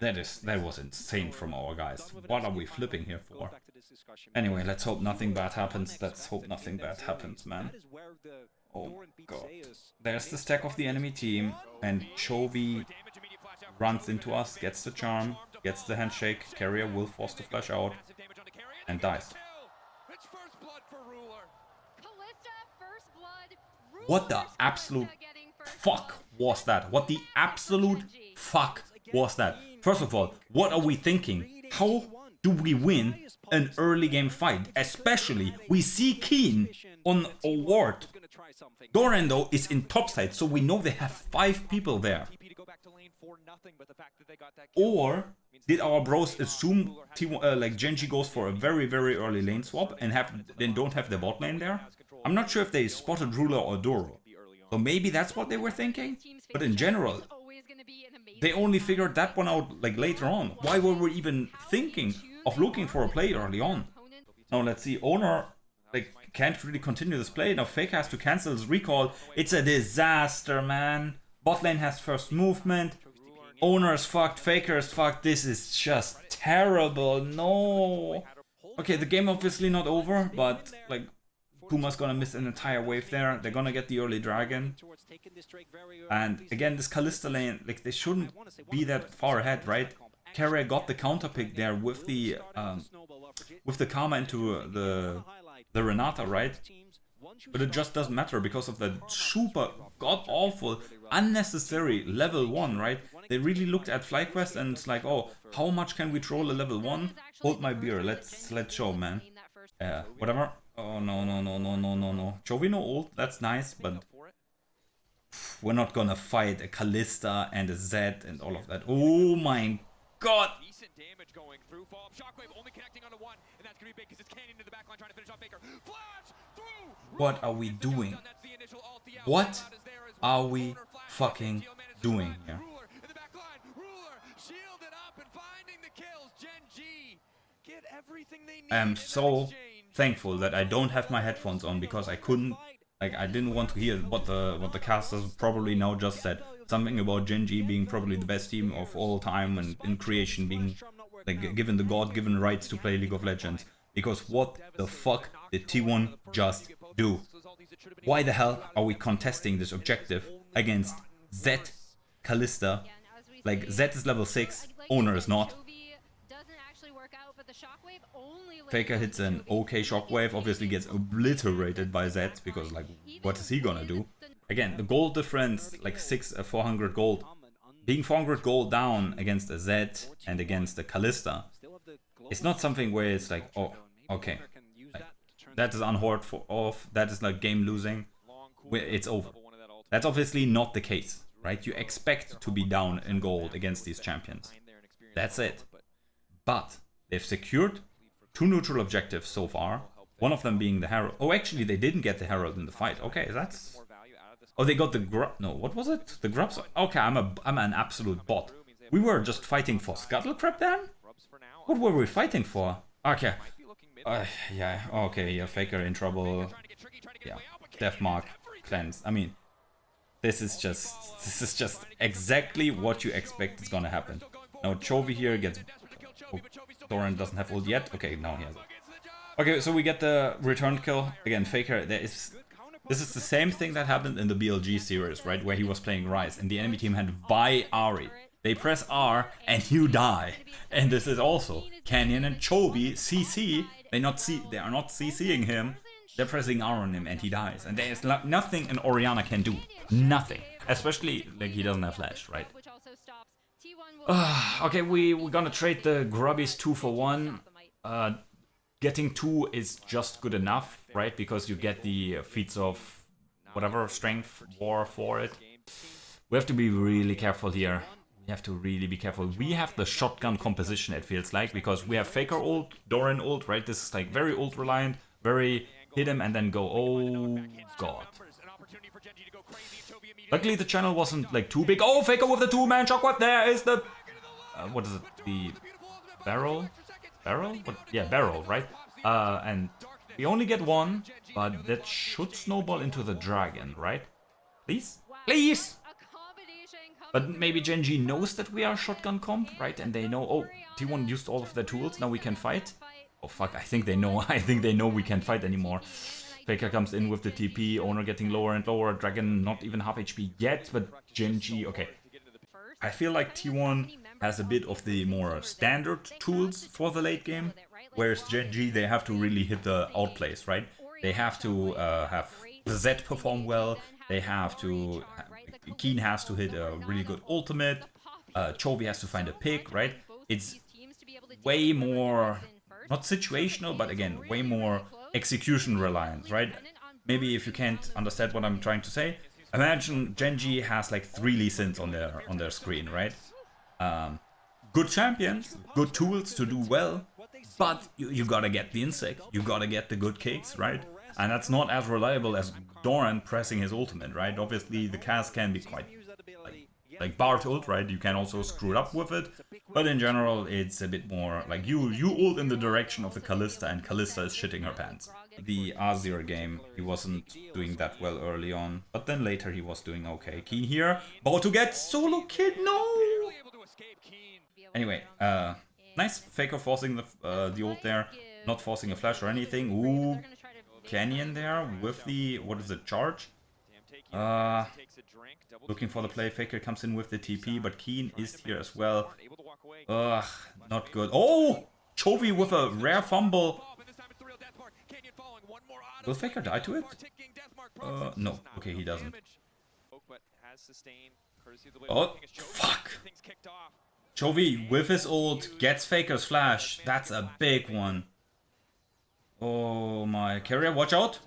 That was insane from our guys. What are we flipping here for? Anyway, let's hope nothing bad happens. Let's hope nothing bad happens, man. Oh god. There's the stack of the enemy team, and Chovy runs into us, gets the charm, gets the handshake. Keria will force the flash out, and dies. What the absolute fuck was that? What the absolute fuck was that? First of all, what are we thinking? How do we win an early game fight? Especially, we see Keen on a ward. Doran though is in topside, so we know they have 5 people there. Or did our bros assume like GenG goes for a very early lane swap and then don't have the bot lane there? I'm not sure if they spotted Ruler or Doro. So maybe that's what they were thinking? But in general, they only figured that one out like later on. Why were we even thinking of looking for a play early on? Now let's see, Oner like can't really continue this play. Now Faker has to cancel his recall. It's a disaster, man. Bot lane has first movement. Oner is fucked, Faker is fucked. This is just terrible. No. Okay, the game obviously not over, but like Guma's gonna miss an entire wave there. They're gonna get the early dragon. And again, this Kalista lane, like they shouldn't be that far ahead, right? Keria got the counter pick there with the Karma into the Renata, right? But it just doesn't matter because of that super god-awful, unnecessary level 1, right? They really looked at FlyQuest and it's like, oh, how much can we troll a level 1? Hold my beer, let's show, man. Whatever. Oh, no. Chovy no ult, that's nice, but we're not gonna fight a Kalista and a Zed and all of that. Oh my god! Decent damage going through. Fall Shockwave only connecting onto one, and that's gonna be big because it's Canyon in the back line trying to finish off Baker. Flash through. What are we doing? What are we fucking doing here? I am so thankful that I don't have my headphones on because I couldn't, like, I didn't want to hear what the casters probably now just said. Something about GenG being probably the best team of all time and in creation being like given the god-given rights to play League of Legends. Because what the fuck did T1 just do? Why the hell are we contesting this objective against Zed, Kalista? Like, Zed is level 6, Oner is not. Faker hits an okay shockwave, obviously gets obliterated by Zed because, like, what is he gonna do? Again, the gold difference, like 400 gold. Being 400 gold down against a Zed and against a Kalista, it's not something where it's like, oh, okay, like, that is unhoard for off, that is like game losing, it's over. That's obviously not the case, right? You expect to be down in gold against these champions. That's it. But they've secured 2 neutral objectives so far, one of them being the Herald. Oh, actually, they didn't get the Herald in the fight. Okay, that's... Oh, they got the grub. No, what was it? The grubs. Okay, I'm an absolute bot. We were just fighting for Scuttlecrab then? What were we fighting for? Okay. Yeah, okay, yeah, Faker in trouble. Yeah, Death Mark, cleanse. I mean, this is just exactly what you expect is gonna happen. Now Chovy here gets... Oh, Doran doesn't have ult yet. Okay, now he has it. Okay, so we get the return kill. Again, Faker, this is the same thing that happened in the BLG series, right? Where he was playing Ryze and the enemy team had Vi Ahri. They press R and you die. And this is also Canyon and Chovy CC. They are not CCing him. they're pressing R on him and he dies. And there's nothing an Orianna can do. Nothing. Especially, like, he doesn't have flash, right? Okay, we're gonna trade the grubbies 2 for 1. Getting 2 is just good enough, right? Because you get the feats of whatever, strength, war for it. We have to be really careful here. We have to really be careful. We have the shotgun composition, it feels like, because we have Faker ult, Doran ult, right? This is like very ult reliant, very hit him and then go, oh god. Luckily the channel wasn't like too big. Oh, Faker with the 2-man shockwave. There is the... what is it? The barrel? Barrel? What? Yeah, barrel, right? And we only get 1, but that should snowball into the dragon, right? Please? Please! But maybe GenG knows that we are shotgun comp, right? And they know, oh, T1 used all of their tools, now we can fight. Oh fuck, I think they know. I think they know we can't fight anymore. Faker comes in with the TP, Oner getting lower and lower, Dragon not even half HP yet, but GenG, okay. I feel like T1 has a bit of the more standard tools for the late game, whereas GenG, they have to really hit the outplays, right? They have to have the Z perform well, they have to... Keen has to hit a really good ultimate, Chovy has to find a pick, right? It's way more, not situational, but again, way more execution reliant, right? Maybe if you can't understand what I'm trying to say, imagine GenG has like 3 Lee Sins on their screen, right? Good champions, good tools to do well, but you gotta get the insect, you gotta get the good kicks, right? And that's not as reliable as Doran pressing his ultimate, right? Obviously the cast can be quite like Bart ult, right? You can also screw it up with it, but in general it's a bit more like you ult in the direction of the Kalista, and Kalista is shitting her pants. The Azir game, he wasn't doing that well early on, but then later he was doing okay. Keen here, about to get solo kid, no! Anyway, nice Faker forcing the ult there, not forcing a flash or anything. Ooh, Canyon there with the, what is it, charge? Looking for the play, Faker comes in with the TP, but Keen is here as well. Ugh, not good. Oh! Chovy with a rare fumble. Will Faker die to it? No. Okay, he doesn't. Oh, fuck! Chovy with his ult gets Faker's flash. That's a big one. Oh my, Keria, watch out!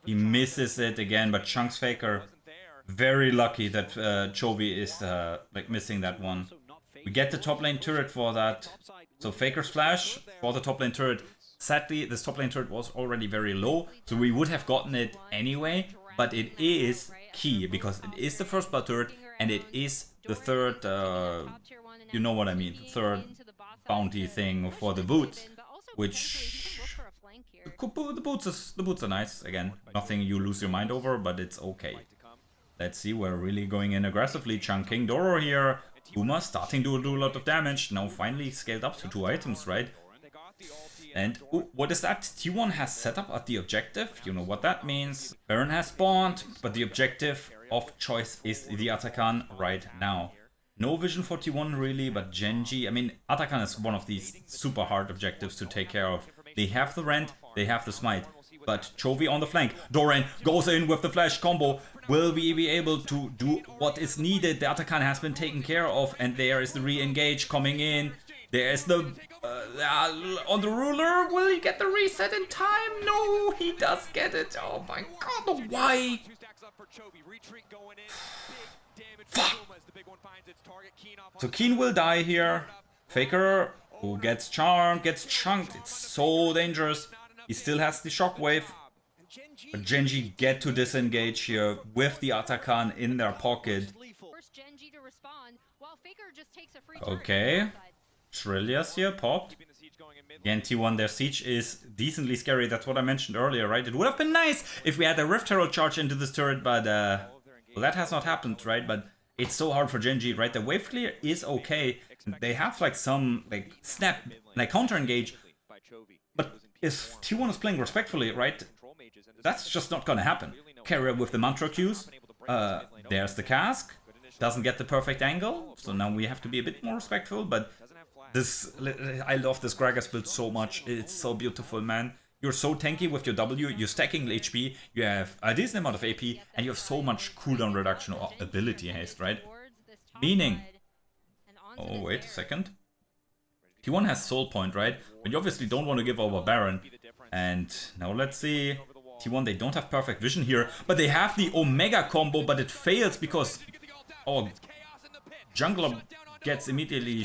He misses it again, but chunks Faker. Very lucky that Chovy is like missing that one. We get the top lane turret for that. So Faker's flash for the top lane turret. Sadly, this top lane turret was already very low, so we would have gotten it anyway. But it is key, because it is the first blood turret, and it is the third, you know what I mean, the third bounty thing for the boots. Which the boots are nice. Again, nothing you lose your mind over, but it's okay. Let's see, we're really going in aggressively, chunking Doro here. Guma starting to do a lot of damage. Now finally scaled up to 2 items, right? And ooh, what is that? T1 has set up at the objective. You know what that means. Baron has spawned, but the objective of choice is the Atakan right now. No vision for T1 really, but GenG, I mean, Atakan is one of these super hard objectives to take care of. They have the Rend, they have the Smite, but Chovy on the flank. Doran goes in with the flash combo. Will we be able to do what is needed? The Atakan has been taken care of, and there is the re-engage coming in. There's the... on the ruler, will he get the reset in time? No, he does get it. Oh my god, why? Fuck! So Keen will die here. Faker, who gets charmed, gets chunked. It's so dangerous. He still has the shockwave. But GenG get to disengage here with the Atakan in their pocket. Okay. Shrillias here popped. Again, T1, their siege is decently scary. That's what I mentioned earlier, right? It would have been nice if we had a Rift Herald charge into this turret, but well, that has not happened, right? But it's so hard for GenG, right? The wave clear is okay. They have like some like snap, like counter engage. But if T1 is playing respectfully, right? That's just not gonna happen. Keria with the mantra Qs. There's the cask. Doesn't get the perfect angle. So now we have to be a bit more respectful, but this, I love this Gragas build so much. It's so beautiful, man. you're so tanky with your W, you're stacking HP, you have a decent amount of AP, and you have so much cooldown reduction or ability haste, right? Meaning, oh wait a second, T1 has soul point, right? But you obviously don't want to give over Baron. And now let's see, T1, they don't have perfect vision here, but they have the Omega combo, but it fails because our jungler gets immediately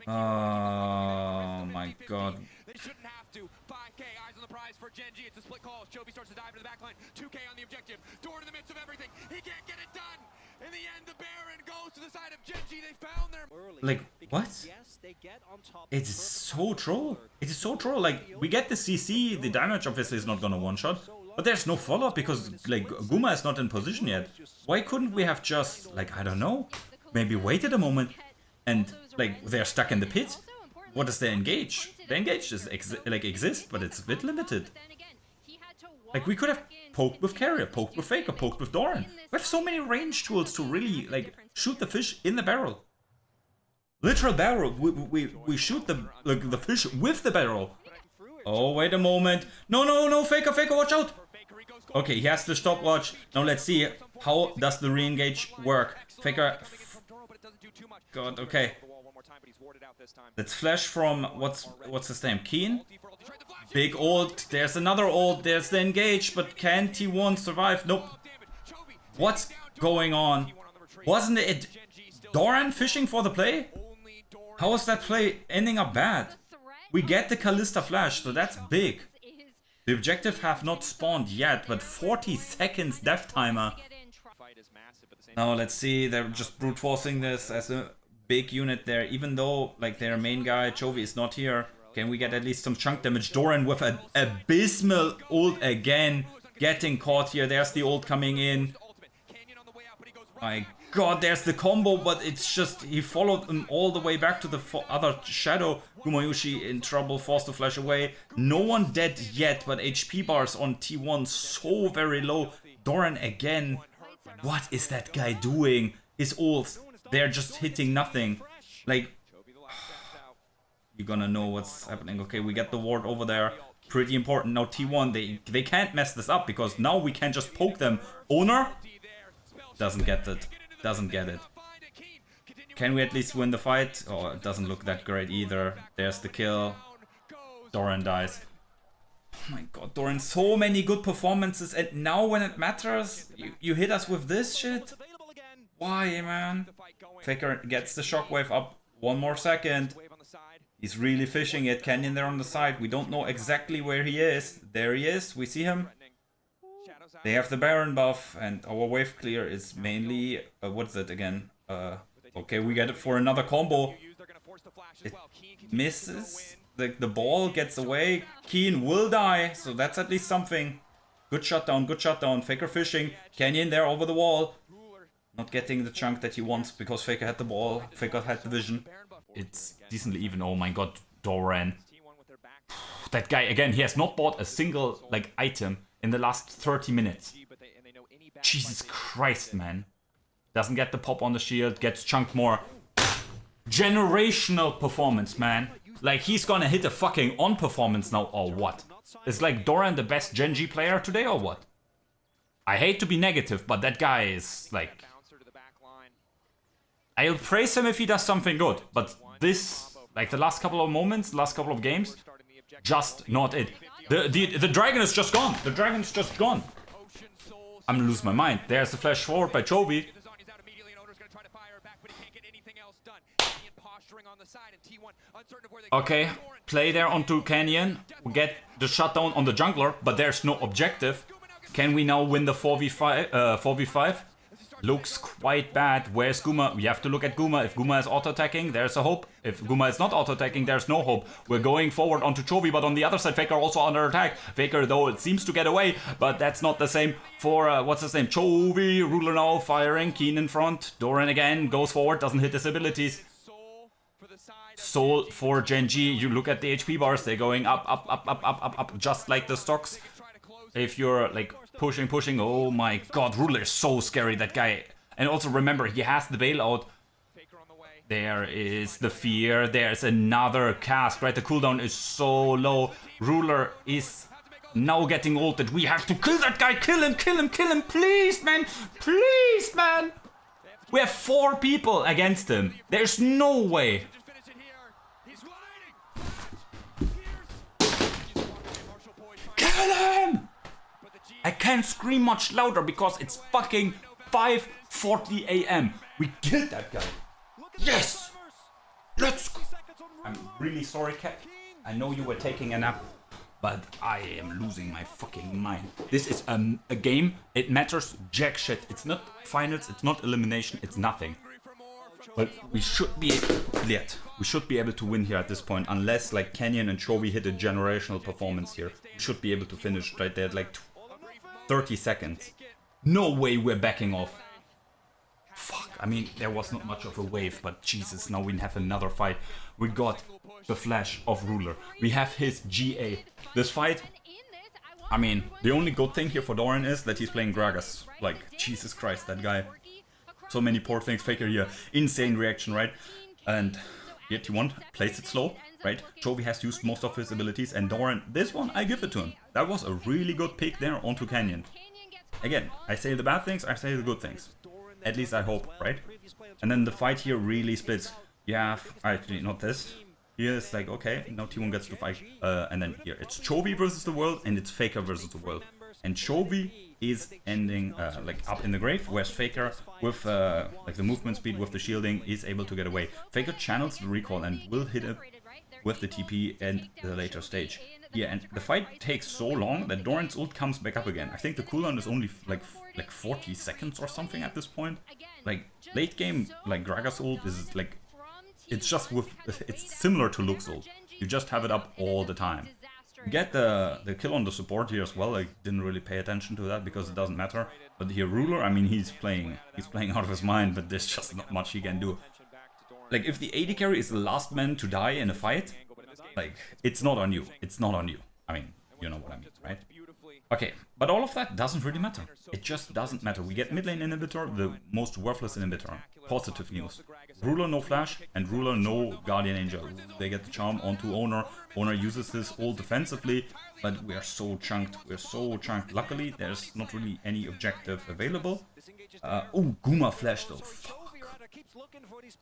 oh my god. They shouldn't have to. 5K, eyes on the prize for GenG. It's a split call. Chovy starts to dive into the back line. 2K on the objective. Doran in the midst of everything. He can't get it done. In the end, the Baron goes to the side of GenG. They found their... Like, what? It is so troll. It is so troll. Like, we get the CC, the damage obviously is not gonna one-shot. But there's no follow-up because, like, Guma is not in position yet. Why couldn't we have just, like, I don't know, maybe waited a moment and, like, they're stuck in the pit? What is the engage? The engage is exist, but it's a bit limited. Like, we could have poked with Keria, poked with Faker, poked with Doran. We have so many range tools to really, like, shoot the fish in the barrel. Literal barrel. We shoot the fish with the barrel. Oh, wait a moment. No, Faker, watch out. Okay, he has the stopwatch. Now let's see, how does the re-engage work? Faker. God, okay. Let's flash from, what's his name? Keen? Big ult. There's another ult. There's the engage, but can T1 survive? Nope. What's going on? Wasn't it Doran fishing for the play? How is that play ending up bad? We get the Kalista flash, so that's big. The objective have not spawned yet, but 40 seconds death timer. Now let's see, they're just brute forcing this as a big unit there, even though like their main guy Chovy is not here. Can we get at least some chunk damage? Doran with an abysmal ult again, getting caught here. There's the ult coming in. My god, there's the combo, but it's just, he followed him all the way back to the other shadow. Gumayushi in trouble, forced to flash away. No one dead yet, but HP bars on T1 so very low. Doran again. What is that guy doing? His ults, they're just hitting nothing. Like, you're gonna know what's happening. Okay, we get the ward over there. Pretty important. Now T1, they can't mess this up because now we can just poke them. Oner doesn't get it. Doesn't get it. Can we at least win the fight? Oh, it doesn't look that great either. There's the kill. Doran dies. Oh my god, Doran, so many good performances, and now when it matters, you hit us with this shit? Why, man? Faker gets the shockwave up 1 more second. He's really fishing it. Canyon there on the side. We don't know exactly where he is. There he is. We see him. They have the Baron buff, and our wave clear is mainly... what's it again? Okay, we get it for another combo. It misses. The ball gets away. Keen will die, so that's at least something. Good shutdown, good shutdown. Faker fishing. Canyon there over the wall. Not getting the chunk that he wants because Faker had the ball. Faker had the vision. It's decently even. Oh my god, Doran. That guy, again, he has not bought a single, like, item in the last 30 minutes. Jesus Christ, man. Doesn't get the pop on the shield, gets chunked more. Generational performance, man. Like, he's gonna hit a fucking on performance now, or what? Is, like, Doran the best GenG player today, or what? I hate to be negative, but that guy is, like... I'll praise him if he does something good, but this, like, the last couple of moments, last couple of games, just not it. The dragon is just gone. The dragon's just gone. I'm gonna lose my mind. There's the flash forward by Chovy. Okay, play there onto Canyon. We get the shutdown on the jungler, but there's no objective. Can we now win the 4v5? Looks quite bad. Where's Guma? We have to look at Guma. If Guma is auto-attacking, there's a hope. If Guma is not auto-attacking, there's no hope. We're going forward onto Chovy, but on the other side, Faker also under attack. Faker, though, it seems to get away, but that's not the same for, what's his name? Chovy. Ruler now firing. Keen in front. Doran again goes forward, doesn't hit his abilities. Soul for GenG. You look at the HP bars, they're going up, just like the stocks. If you're, like, pushing, oh my god, Ruler is so scary, that guy. And also remember, he has the bailout. There is the fear. There's another cast, right? The cooldown is so low. Ruler is now getting ulted. We have to kill that guy. Kill him, kill him, kill him. Please, man. Please, man. We have 4 people against him. There's no way. Kill him! I can't scream much louder because it's fucking 5:40 a.m. We killed that guy. Yes! Let's go! I'm really sorry, Cat. I know you were taking a nap, but I am losing my fucking mind. This is a game. It matters jack shit. It's not finals, it's not elimination, it's nothing. But we should be able to win here at this point, unless like Canyon and Chovy hit a generational performance here. We should be able to finish right there at like 30 seconds. No way we're backing off. Fuck, I mean, there was not much of a wave, but Jesus, now we have another fight. We got the flash of Ruler. We have his GA. This fight, I mean, the only good thing here for Doran is that he's playing Gragas. Like, Jesus Christ, that guy. So many poor things. Faker here, insane reaction, right? And here T1 plays it slow, right? Chovy has used most of his abilities, and Doran, this one, I give it to him. That was a really good pick there onto Canyon. Again, I say the bad things, I say the good things. At least I hope, right? And then the fight here really splits. You have, actually not this. Here it's like, okay, now T1 gets to fight. And then here it's Chovy versus the world, and it's Faker versus the world. And Chovy is ending like up in the grave, whereas Faker with like the movement speed with the shielding is able to get away. Faker channels the recall and will hit it with the TP and the later stage. Yeah, and the fight takes so long that Doran's ult comes back up again. I think the cooldown is only like 40 seconds or something at this point. Like late game, like Gragas ult is like, it's just with, it's similar to Luke's ult. You just have it up all the time. You get the kill on the support here as well. I didn't really pay attention to that because it doesn't matter. But here Ruler, I mean, he's playing out of his mind, but there's just not much he can do. Like if the AD carry is the last man to die in a fight, like it's not on you. It's not on you. I mean, you know what I mean, right? Okay, but all of that doesn't really matter. It just doesn't matter. We get mid lane inhibitor, the most worthless inhibitor. Positive news. Ruler no flash, and Ruler no guardian angel. They get the charm onto Oner. Oner uses his ult defensively, but we are so chunked. We're so chunked. Luckily, there's not really any objective available. Oh, Guma flash though. Fuck.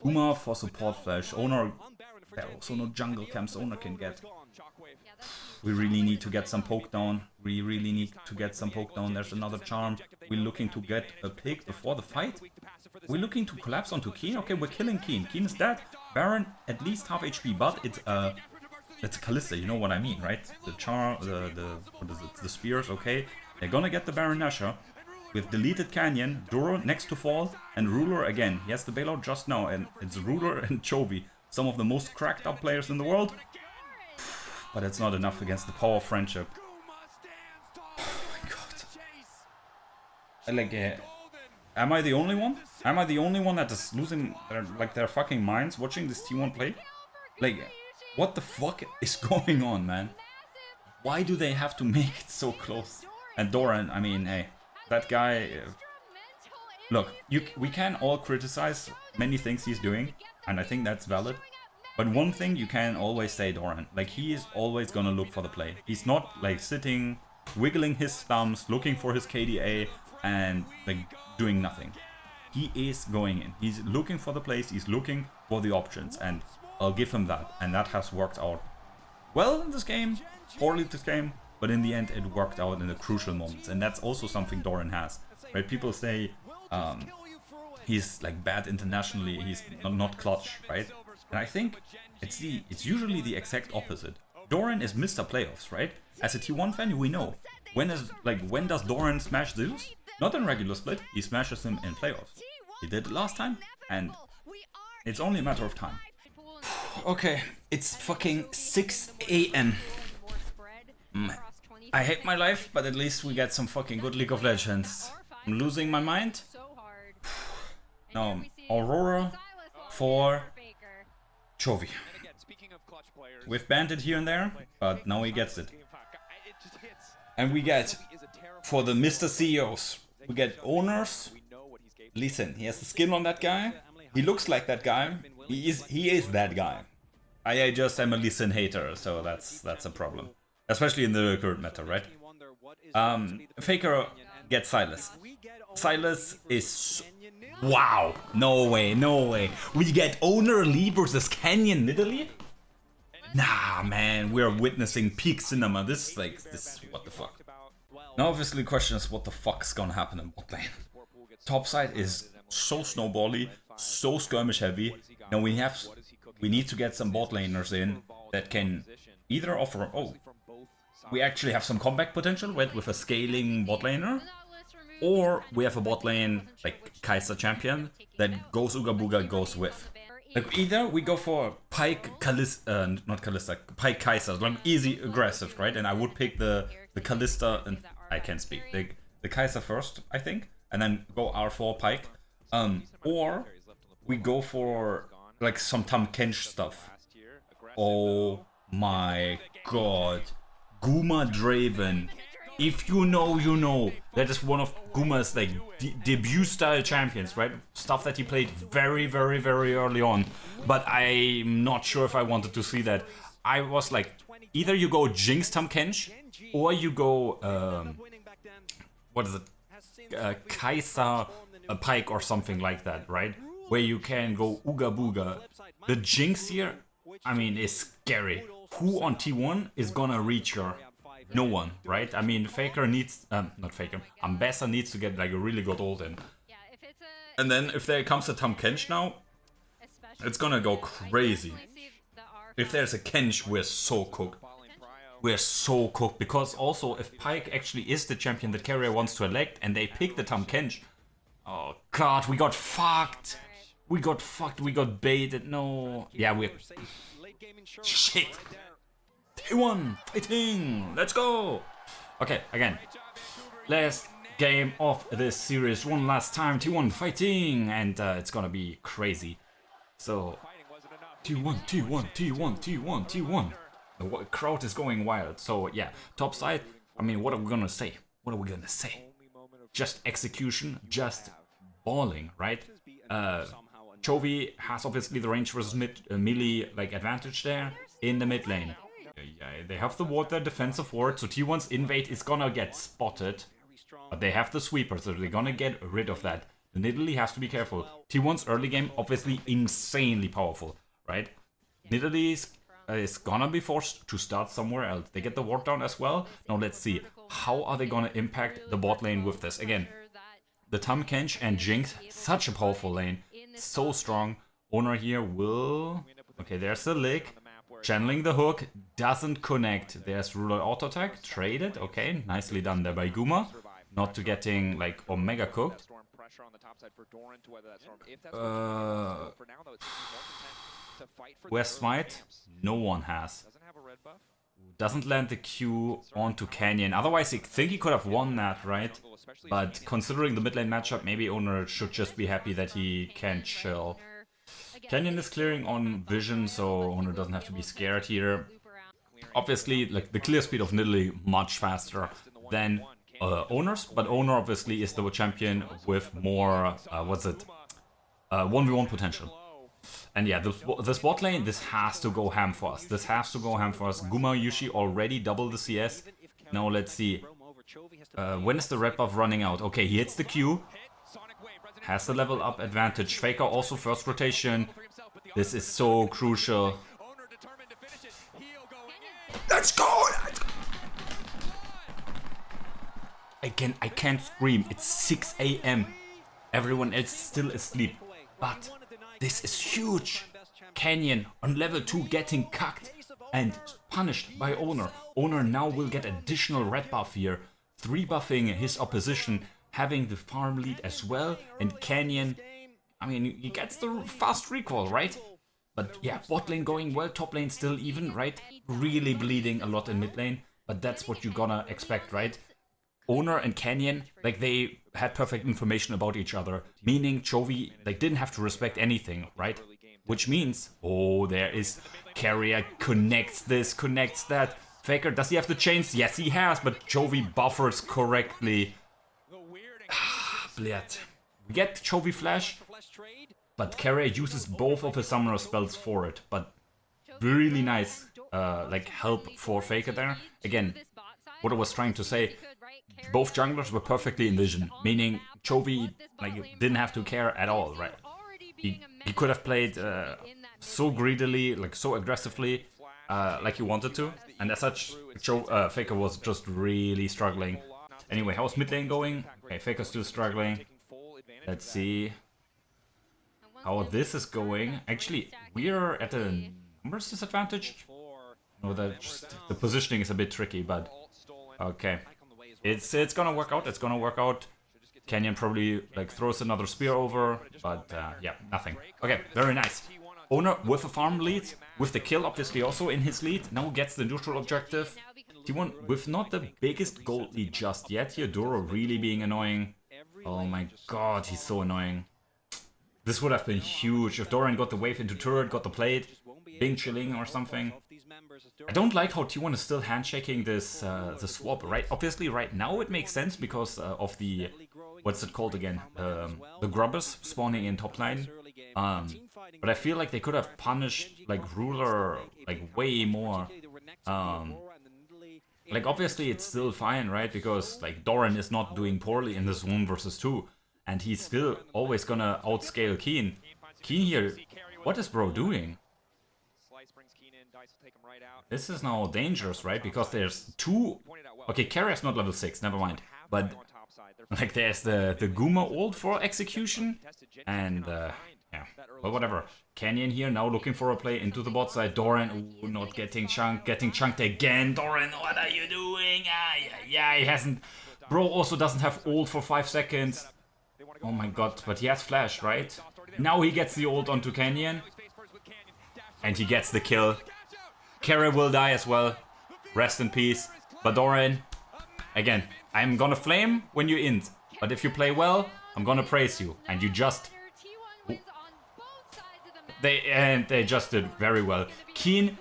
Guma for support flash. Oner, there are also no jungle camps Oner can get. We really need to get some poke down. We really need to get some poke down. There's another charm. We're looking to get a pick before the fight. We're looking to collapse onto Keen. Okay, we're killing Keen. Keen is dead. Baron at least half HP, but it's Kalista. You know what I mean, right? The charm, what is it? The spears. Okay, they're gonna get the Baron Nashor. We've deleted Canyon. Doran next to fall, and Ruler again. He has the bailout just now, and it's Ruler and Chovy, some of the most cracked up players in the world. But it's not enough against the power of friendship. Oh my god. Like, am I the only one? Am I the only one that is losing their fucking minds watching this T1 play? Like, what the fuck is going on, man? Why do they have to make it so close? And Doran, I mean, hey, that guy... look, we can all criticize many things he's doing, and I think that's valid. But one thing you can always say, Doran, like he is always gonna look for the play. He's not like sitting, wiggling his thumbs, looking for his KDA and like doing nothing. He is going in. He's looking for the plays, he's looking for the options, and I'll give him that. And that has worked out well in this game, poorly this game, but in the end it worked out in the crucial moments. And that's also something Doran has, right? People say he's like bad internationally, he's not clutch, right? And I think it's usually the exact opposite. Doran is Mr. Playoffs, right? As a T1 fan, we know when does Doran smash Zeus? Not in regular split, he smashes him in playoffs. He did it last time, and it's only a matter of time. Okay, it's fucking 6 AM. I hate my life, but at least we get some fucking good League of Legends. I'm losing my mind. No, Aurora for Chovy. We've banned it here and there, but now he gets it. And we get, for the Mr. CEOs, we get Owners. Listen, he has the skin on that guy. He looks like that guy. He is that guy. I just am a Lee Sin hater, so that's a problem. Especially in the current meta, right? Faker gets Silas. Silas is... Wow! No way, no way. We get Oner Lee versus Canyon Nidalee? Nah, man, we're witnessing peak cinema. This what the fuck? Now obviously the question is what the fuck's gonna happen in bot lane. Topside is so snowbally, so skirmish heavy, and we need to get some bot laners in that can either offer... Oh, we actually have some comeback potential, right, with a scaling bot laner. Or we have a bot lane, like Kai'Sa champion, that goes Ooga Booga goes with. Like either we go for Pyke Kalista, not Kalista, Pyke Kai'Sa, like easy aggressive, right? And I would pick the Kalista, and I can't speak, the Kai'Sa first, I think, and then go R4 Pyke. Or we go for like some Tahm Kench stuff. Oh my god. Guma Draven. If you know, you know. That is one of Guma's like debut style champions, right? Stuff that he played very, very, very early on. But I'm not sure if I wanted to see that. I was like, either you go Jinx Tahm Kench, or you go, what is it? Kai'Sa Pyke or something like that, right? Where you can go Ooga Booga. The Jinx here, I mean, is scary. Who on T1 is gonna reach her? No one, right? I mean, Faker needs, not Faker, Ambassador needs to get like a really good ult in. And then if there comes a Tahm Kench now, it's gonna go crazy. If there's a Kench, we're so cooked. We're so cooked, because also if Pyke actually is the champion that Keria wants to elect and they pick the Tahm Kench, oh god, we got fucked. We got fucked, we got baited, no. Yeah, we're... Shit. T1 fighting, let's go. Okay, again, last game of this series, one last time, T1 fighting, and it's gonna be crazy. So, T1, T1, T1, T1, T1. The crowd is going wild. So yeah, top side, I mean, what are we gonna say? What are we gonna say? Just execution, just balling, right? Chovy has obviously the range versus melee like advantage there in the mid lane. Yeah, they have the ward, their defensive ward, so T1's invade is gonna get spotted. But they have the sweeper, so they're gonna get rid of that. The Nidalee has to be careful. T1's early game, obviously insanely powerful, right? Nidalee is gonna be forced to start somewhere else. They get the ward down as well. Now let's see, how are they gonna impact the bot lane with this? Again, the Tahm Kench and Jinx, such a powerful lane, so strong. Oner here will... Okay, there's the lick. Channeling the hook, doesn't connect. There's ruler auto attack, traded. Okay, nicely done there by Guma. Not to getting like Omega cooked. Where's Smite? No one has. Doesn't land the Q onto Canyon. Otherwise, I think he could have won that, right? But considering the mid lane matchup, maybe Oner should just be happy that he can chill. Canyon is clearing on vision, so Oner doesn't have to be scared here. Obviously, like the clear speed of Nidalee much faster than Oner's, but Oner obviously is the champion with more, 1v1 potential. And yeah, this bot lane, this has to go ham for us. This has to go ham for us. Guma Yushi already doubled the CS. Now let's see. When is the red buff running out? Okay, he hits the Q. Has the level up advantage. Faker also first rotation. This is so crucial. Let's go! I can't scream. It's 6 AM. Everyone else is still asleep. But this is huge. Canyon on level 2 getting cucked and punished by Oner. Oner now will get additional red buff here. 3 buffing his opposition, having the farm lead as well, and Canyon, I mean, he gets the fast recall, right? But yeah, bot lane going well, top lane still even, right? Really bleeding a lot in mid lane, but that's what you're gonna expect, right? Oner and Canyon, like they had perfect information about each other, meaning Chovy, like didn't have to respect anything, right? Which means, oh, there is Keria, connects this, connects that. Faker, does he have the chains? Yes, he has, but Chovy buffers correctly. Blät. We get Chovy flash. but Keria uses both of his summoner spells for it. But really nice like help for Faker there. Again, what I was trying to say, both junglers were perfectly in vision, meaning Chovy like didn't have to care at all, right? He could have played so greedily, like so aggressively, like he wanted to, and as such, Faker was just really struggling. Anyway, how's mid lane going? Okay, Faker's still struggling. Let's see how this is going. Actually, we're at a numbers disadvantage. No, the positioning is a bit tricky, but okay. It's gonna work out, it's gonna work out. Canyon probably like throws another spear over, but yeah, nothing. Okay, very nice. Oner with a farm lead, with the kill obviously also in his lead, now gets the neutral objective. T1 with not the biggest gold lead just yet here, Doran really being annoying. Oh my god, he's so annoying. This would have been huge if Doran got the wave into turret, got the plate, Bing chilling or something. I don't like how T1 is still handshaking this the swap, right? Obviously right now it makes sense because of the, what's it called again? The grubbers spawning in top lane. But I feel like they could have punished like Ruler like way more. Like obviously it's still fine, right? Because like Doran is not doing poorly in this 1 versus 2. And he's still always gonna outscale Keen. Keen here, what is bro doing? This is now dangerous, right? Because there's 2... Okay, Keria's not level 6, never mind. But like there's the Guma ult for execution. And yeah, but whatever. Canyon here now looking for a play into the bot side. Doran, ooh, not getting chunked again. Doran, what are you doing? Yeah, he hasn't... Bro also doesn't have ult for 5 seconds. Oh my god, but he has flash, right? Now he gets the ult onto Canyon. And he gets the kill. Keria will die as well. Rest in peace. But Doran, again, I'm gonna flame when you int. But if you play well, I'm gonna praise you. And you just... They just did very well. Keen,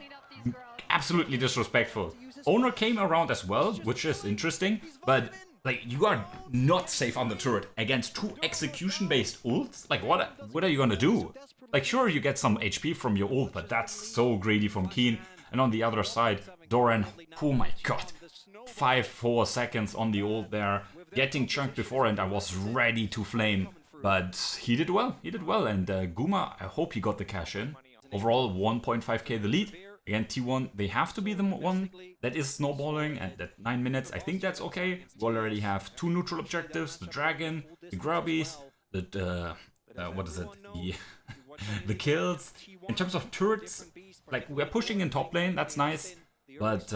absolutely disrespectful. Oner came around as well, which is interesting. But like, you are not safe on the turret against 2 execution-based ults. Like, what are you gonna do? Like, sure, you get some HP from your ult, but that's so greedy from Keen. And on the other side, Doran, oh my god, 5-4 seconds on the ult there, getting chunked before, and I was ready to flame. But he did well, and Guma, I hope he got the cash in. Overall, 1.5k the lead. Again, T1, they have to be the one that is snowballing, and at 9 minutes, I think that's okay. We already have 2 neutral objectives, the dragon, the grubbies, what is it, the kills. In terms of turrets, like, we're pushing in top lane, that's nice, but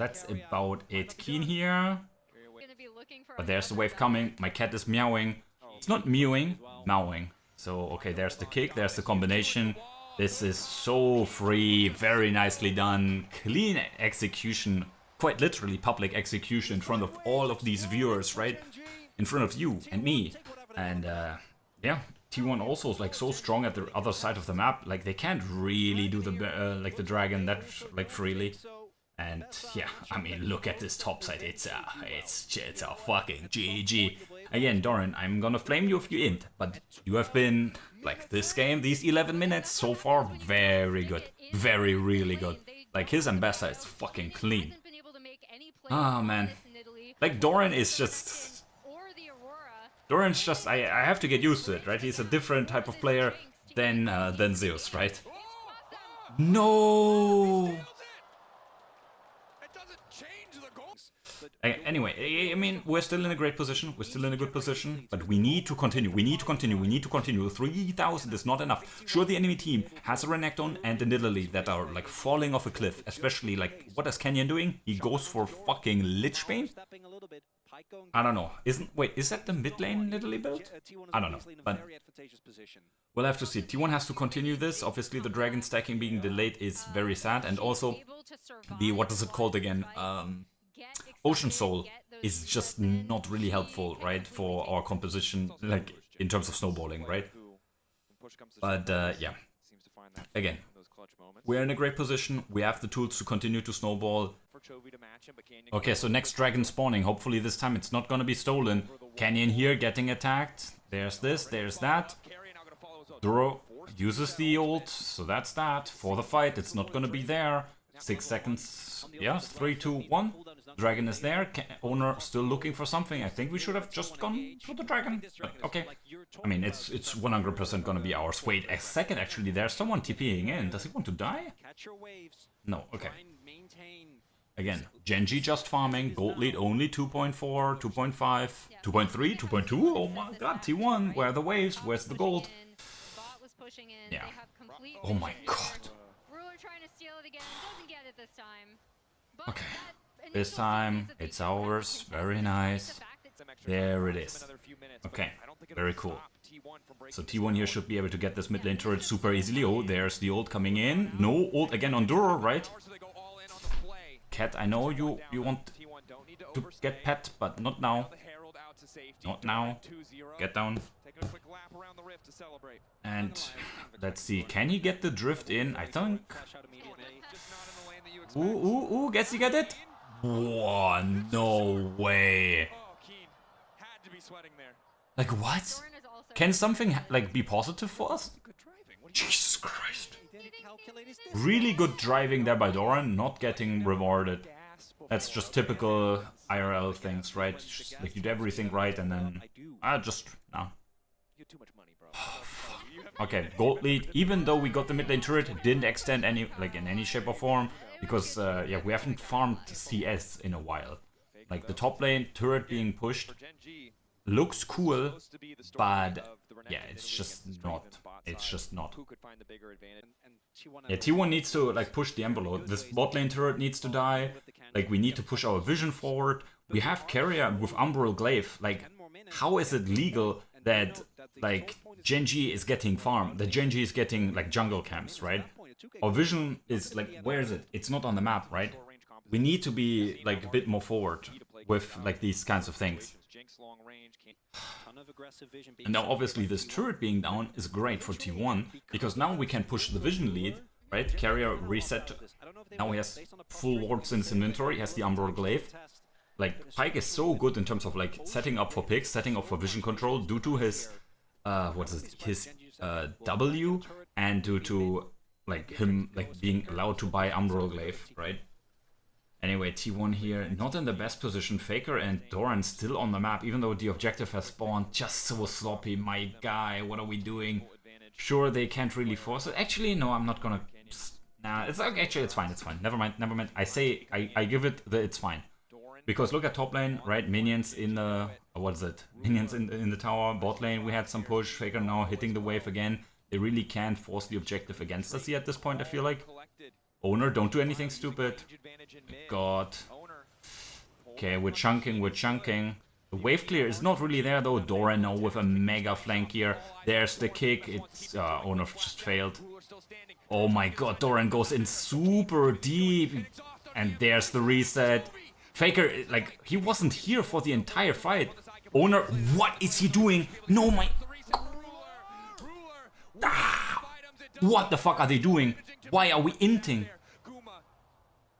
that's about it. Keen here, but there's the wave coming. My cat is meowing. It's not mewing, mowing. So, okay, there's the kick, there's the combination. This is so free, very nicely done, clean execution, quite literally public execution in front of all of these viewers, right? In front of you and me. And yeah, T1 also is like so strong at the other side of the map, like they can't really do the like the dragon that like freely. And yeah, I mean, look at this top side, it's a fucking GG. Again, Doran, I'm gonna flame you if you int, but you have been, like, this game, these 11 minutes so far, very good. Very, really good. Like, his ambassador is fucking clean. Ah, man. Like, Doran is just... Doran's just... I have to get used to it, right? He's a different type of player than Zeus, right? No! Anyway, I mean, we're still in a great position, we're still in a good position, but we need to continue, we need to continue. 3,000 is not enough. Sure, the enemy team has a Renekton and a Nidalee that are, like, falling off a cliff, especially, like, what is Canyon doing? He goes for fucking Lich Bane? I don't know. Wait, is that the mid lane Nidalee build? I don't know, but we'll have to see. T1 has to continue this. Obviously, the dragon stacking being delayed is very sad, and also the, what is it called again? Ocean Soul is just not really helpful, right, for our composition, like, in terms of snowballing, right? But, yeah. Again, we're in a great position, we have the tools to continue to snowball. Okay, so next dragon spawning, hopefully this time it's not gonna be stolen. Canyon here getting attacked, there's this, there's that. Duro uses the ult, so that's that. For the fight, it's not gonna be there. 6 seconds. Yes, 3, 2, 1. Dragon is there. Oner still looking for something. I think we should have just gone to the dragon. But okay. I mean, it's 100% gonna be ours. Wait, a second actually. There's someone TPing in. Does he want to die? No, okay. Again, GenG just farming. Gold lead only 2.4, 2.5, 2.3, 2.2. Oh my god, T1. Where are the waves? Where's the gold? Yeah. Oh my god. Okay. This time, it's ours. Very nice. There it is. Okay, very cool. So T1 here should be able to get this mid lane turret super easily. Oh, there's the ult coming in. No ult again on Duro, right? Cat, I know you want to get pet, but not now. Not now. Get down. And let's see, can he get the drift in? I think. Ooh, guess he get it? Whoa, no way. Like what? Can something like be positive for us? Jesus Christ. Really good driving there by Doran, not getting rewarded. That's just typical IRL things, right? Just, like you do everything right and then no. Okay, gold lead. Even though we got the mid lane turret, it didn't extend any in any shape or form because yeah, we haven't farmed CS in a while. Like the top lane turret being pushed looks cool, but yeah, it's just not. It's just not. Yeah, T1 needs to like push the envelope. This bot lane turret needs to die. Like we need to push our vision forward. We have Keria with Umbral Glaive. Like, how is it legal that like GenG is getting farm? That GenG is getting like jungle camps, right? Our vision is like, where is it? It's not on the map, right? We need to be like a bit more forward with like these kinds of things. And now obviously this turret being down is great for T1 because now we can push the vision lead, right? Keria reset. Now he has full ward since inventory, he has the Umbral Glaive. Like Pyke is so good in terms of like setting up for picks, setting up for vision control due to his W and due to like him like being allowed to buy Umbral Glaive, right? Anyway, T1 here, not in the best position. Faker and Doran still on the map, even though the objective has spawned. Just so sloppy, my guy. What are we doing? Sure, they can't really force it. Actually, no, I'm not gonna. Nah, it's okay. Actually, it's fine. It's fine. Never mind. I say, I give it the it's fine. Because look at top lane, right? Minions in the what is it? Minions in the tower. Bot lane, we had some push. Faker now hitting the wave again. They really can't force the objective against us here at this point. I feel like. Oner, don't do anything stupid. God. Okay, we're chunking. The wave clear is not really there though. Doran now with a mega flank here. There's the kick. It's Oner just failed. Oh my god, Doran goes in super deep. And there's the reset. Faker, like, he wasn't here for the entire fight. Oner, what is he doing? No, my... Ah, what the fuck are they doing? Why are we inting?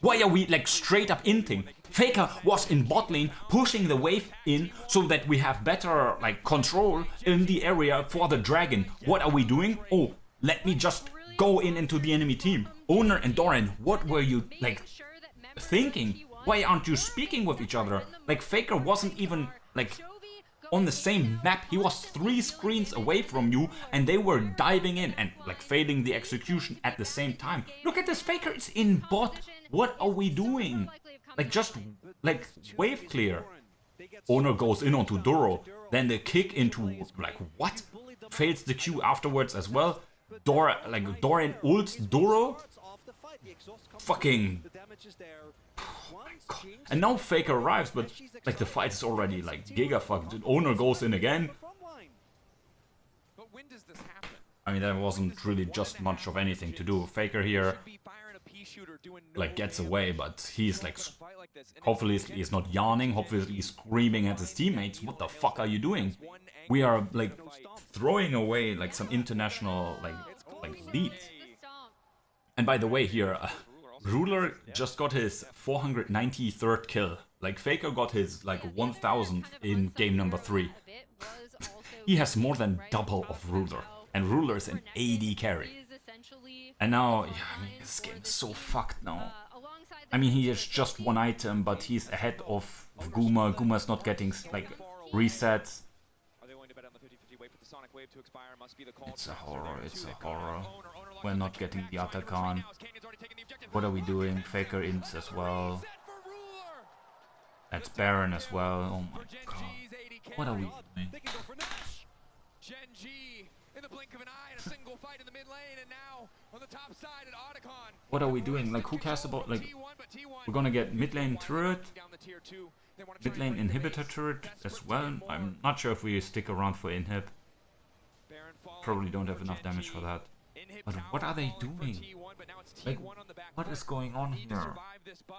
Why are we like straight up inting? Faker was in bot lane pushing the wave in so that we have better like control in the area for the dragon. What are we doing? Oh, let me just go into the enemy team. Oner and Doran, what were you like thinking? Why aren't you speaking with each other? Like Faker wasn't even like on the same map. He was 3 screens away from you and they were diving in and like failing the execution at the same time. Look at this, Faker is in bot. What are we doing? Like just like wave clear. Oner goes in onto Duro. Then the kick into like what? Fails the Q afterwards as well. Doran ults Duro. Fucking. Oh my god. And now Faker arrives, but like the fight is already like giga fucked. Oner goes in again. I mean, there wasn't really just much of anything to do. Faker here like gets away, but he's like hopefully he's not yawning, hopefully he's screaming at his teammates. What the fuck are you doing? We are like throwing away like some international like leads. And by the way here, Ruler just got his 493rd kill. Like Faker got his like 1000th in game number 3. He has more than double of Ruler. And Ruler's an AD carry. And now, yeah, I mean, this game is so fucked now. I mean, he has just one item, but he's ahead of Guma. Guma's not getting, like, resets. It's a horror, it's a horror. We're not getting the Atakan. What are we doing? Faker ints as well. That's Baron as well. Oh my god. What are we doing? GenG in the blink of an eye in a single fight in the mid lane, and now on the top side at Otacon. What are we doing? Like, who cares about, like, we're gonna get mid lane turret, mid lane inhibitor turret as well. I'm not sure if we stick around for inhib. Probably don't have enough damage for that. But what are they doing? Like, what is going on here?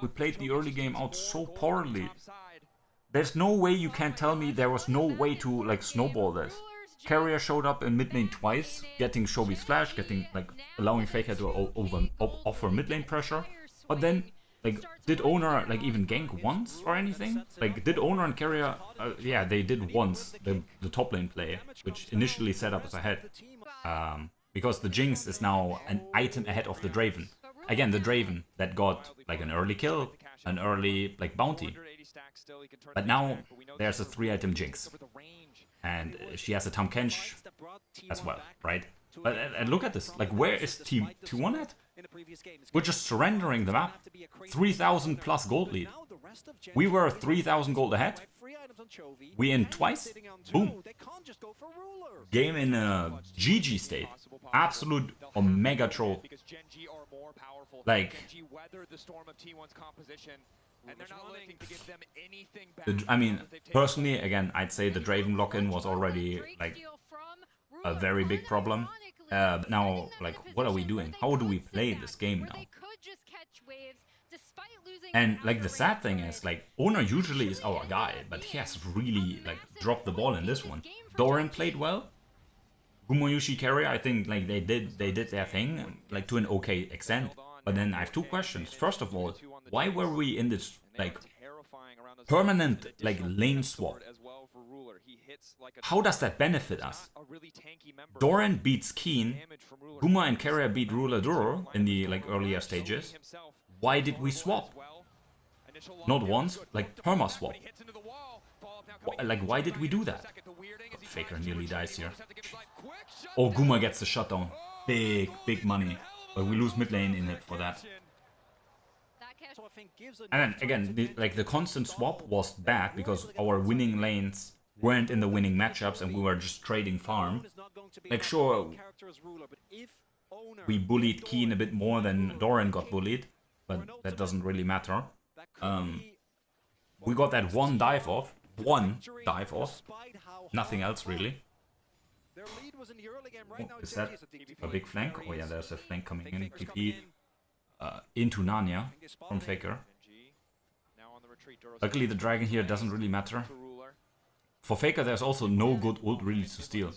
We played the early game out so poorly. There's no way you can tell me there was no way to, like, snowball this. Keria showed up in mid lane twice, getting Chovy's flash, getting, like, allowing Faker to offer mid lane pressure. But then, like, did Oner, like, even gank once or anything? Like, did Oner and Keria, yeah, they did once, the top lane play, which initially set up as ahead. Because the Jinx is now an item ahead of the Draven. Again, the Draven that got, like, an early kill, an early, like, bounty. But now there's a 3-item Jinx. And she has a Tahm Kench as well, right? But and look at this, like, where is T1 at? We're just surrendering the map. 3,000 plus gold lead. We were 3,000 gold ahead. We in twice. Boom. Game in a GG state. Absolute omega troll. Like, I mean, personally, again, I'd say the Draven lock-in was already, like, a very big problem. Now, like, what are we doing? How do we play this game now? And, like, the sad thing is, like, Oner usually is our guy, but he has really, like, dropped the ball in this one. Doran played well. Gumayushi Keria, I think, like, they did their thing, like, to an okay extent. But then I have two questions. First of all, why were we in this, like, permanent, like, lane swap? How does that benefit us? Doran beats Keen, Guma and Keria beat Ruler Duro in the, like, earlier stages. Why did we swap? Not once, like, perma swap. Like, why did we do that? Faker nearly dies here. Oh, Guma gets the shutdown. Big money. But we lose mid lane in it for that. And then, again, the constant swap was bad because our winning lanes weren't in the winning matchups and we were just trading farm. Like, sure, we bullied Keen a bit more than Doran got bullied, but that doesn't really matter. We got that one dive off, nothing else really. Oh, is that a big flank? Oh yeah, there's a flank coming in. TP into Narnia from Faker. Luckily the dragon here doesn't really matter. For Faker there's also no good ult really to steal.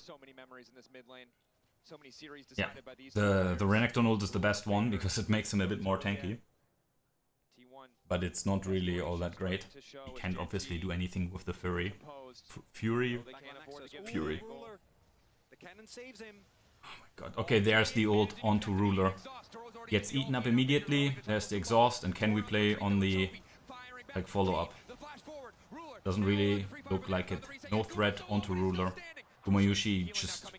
Yeah, the Renekton ult is the best one because it makes him a bit more tanky. But it's not really all that great. He can't obviously do anything with the Fury. Fury. Oh my god. Okay, there's the ult onto Ruler. Gets eaten up immediately. There's the exhaust. And can we play on the, like, follow-up? Doesn't really look like it. No threat onto Ruler. Gumayushi just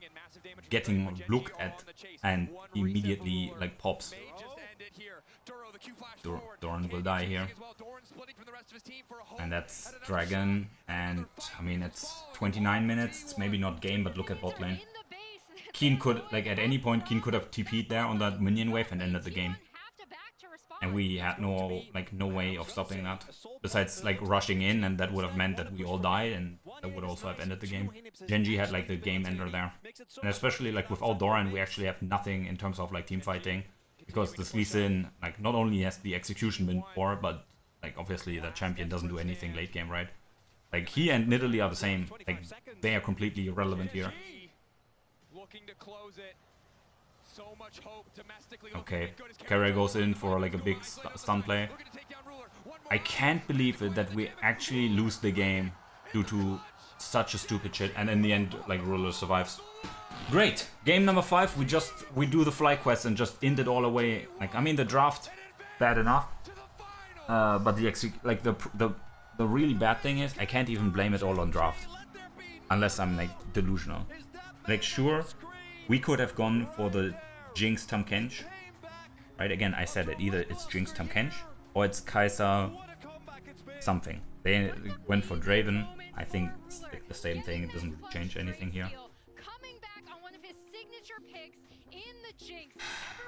getting looked at and immediately, like, pops. Doran will die here. And that's Dragon. And, I mean, it's 29 minutes. It's maybe not game, but look at bot lane. Keen could, like, at any point, Keen could have TP'd there on that minion wave and ended the game. And we had no way of stopping that. Besides, like, rushing in, and that would have meant that we all died, and that would also have ended the game. GenG had, like, the game ender there. And especially, like, without Doran, we actually have nothing in terms of, like, team fighting. Because this Lee Sin, like, not only has the execution been poor, but, like, obviously the champion doesn't do anything late game, right? Like, he and Nidalee are the same. Like, they are completely irrelevant here. Okay, Keria goes in for, like, a big stun play. I can't believe it that we actually lose the game due to such a stupid shit, and in the end, like, Ruler survives. Great. Game number 5. We do the fly quest and just int it all away. Like, I mean, the draft bad enough, but the really bad thing is I can't even blame it all on draft, unless I'm like delusional. Like, sure, we could have gone for the GenG TenG, right? Again, I said it. Either it's GenG TenG or it's Kaiser something. They went for Draven. I think it's like the same thing. It doesn't really change anything here.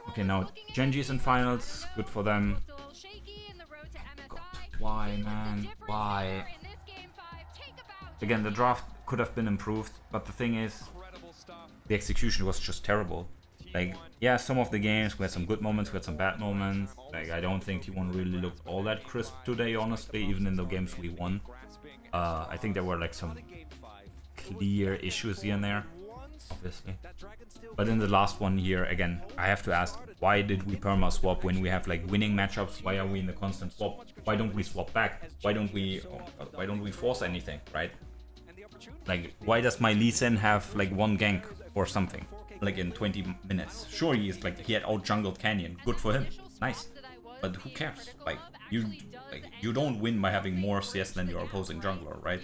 Okay, now GenG is in finals. Good for them. God, why, man? Why? Again, the draft could have been improved, but the thing is, the execution was just terrible. Like, yeah, some of the games we had some good moments, we had some bad moments. Like, I don't think T1 really looked all that crisp today, honestly, even in the games we won. I think there were like some clear issues here and there, obviously. But in the last one here, again, I have to ask, why did we perma swap when we have like winning matchups? Why are we in the constant swap? Why don't we swap back? Why don't we force anything, right? Like, why does my Lee Sin have like one gank or something, like in 20 minutes? Sure, he had out jungled Canyon. Good for him. Nice. But who cares? Like, you don't win by having more CS than your opposing jungler, right?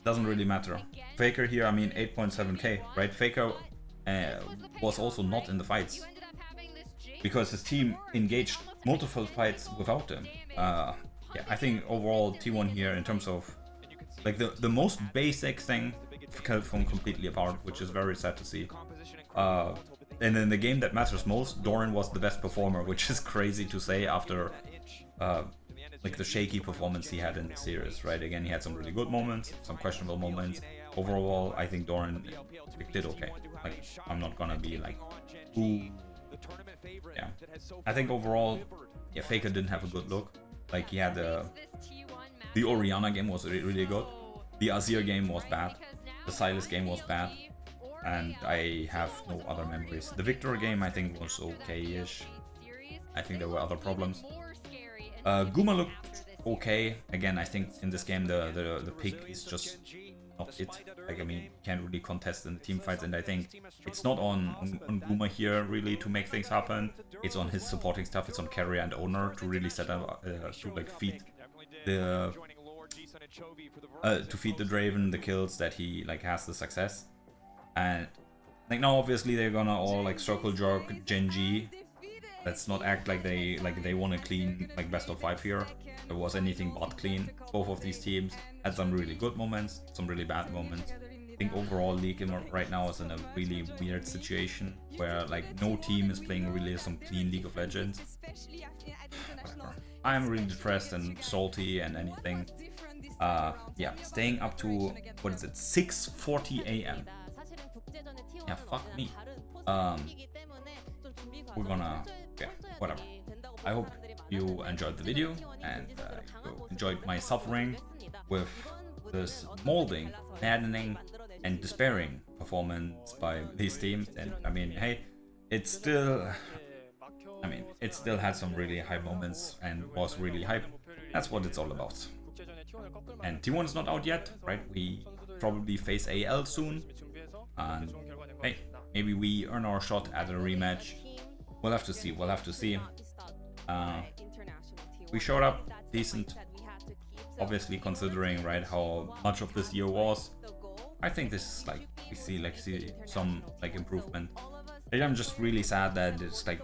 Doesn't really matter. Faker here, I mean 8.7k, right? Faker was also not in the fights because his team engaged multiple fights without him. Yeah, I think overall T1 here, in terms of like the most basic thing, from completely apart, which is very sad to see. And in the game that matters most, Doran was the best performer, which is crazy to say after like the shaky performance he had in the series, right? Again, he had some really good moments, some questionable moments. Overall, I think Doran did okay. Like, I'm not gonna be like, ooh. Yeah, I think overall, yeah, Faker didn't have a good look. Like, he had the Orianna game was really good. The Azir game was bad. The Silas game was bad. And I have no other memories. The Victor game, I think, was okay-ish. I think there were other problems. Guma looked okay. Again, I think in this game the pick is just not it. Like, I mean, can't really contest in the team fights, and I think it's not on Guma here really to make things happen. It's on his supporting stuff. It's on Keria and Oner to really set up to like feed the Draven the kills that he like has the success. And like, now obviously they're gonna all like circle jerk GenG. Let's not act like they want to clean like best of 5 here. It was anything but clean. Both of these teams had some really good moments, some really bad moments. I think overall League right now is in a really weird situation where like no team is playing really some clean League of Legends. Whatever. I'm really depressed and salty and anything. Yeah, staying up to, what is it, 6:40 AM. Yeah, fuck me. We're gonna, yeah, whatever. I hope you enjoyed the video and you enjoyed my suffering with this molding, maddening, and despairing performance by these teams. And I mean, hey, it still had some really high moments and was really hype. That's what it's all about. And T1 is not out yet, right? We probably face AL soon. And hey, maybe we earn our shot at a rematch. We'll have to see. We'll have to see. We showed up decent, obviously, considering right how much of this year was. I think this is like we see some like improvement. I'm just really sad that it's like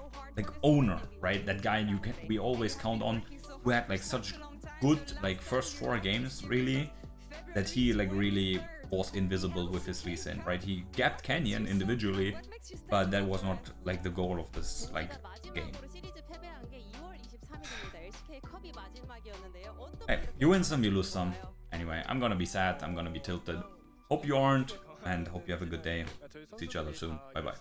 Oner, right? That guy we always count on, who had like such good like first 4 games really, that he like really was invisible with his Lee Sin, right? He gapped Canyon individually, but that was not like the goal of this like game. Hey, you win some, you lose some. Anyway, I'm gonna be sad, I'm gonna be tilted. Hope you aren't, and hope you have a good day. See each other soon. Bye bye.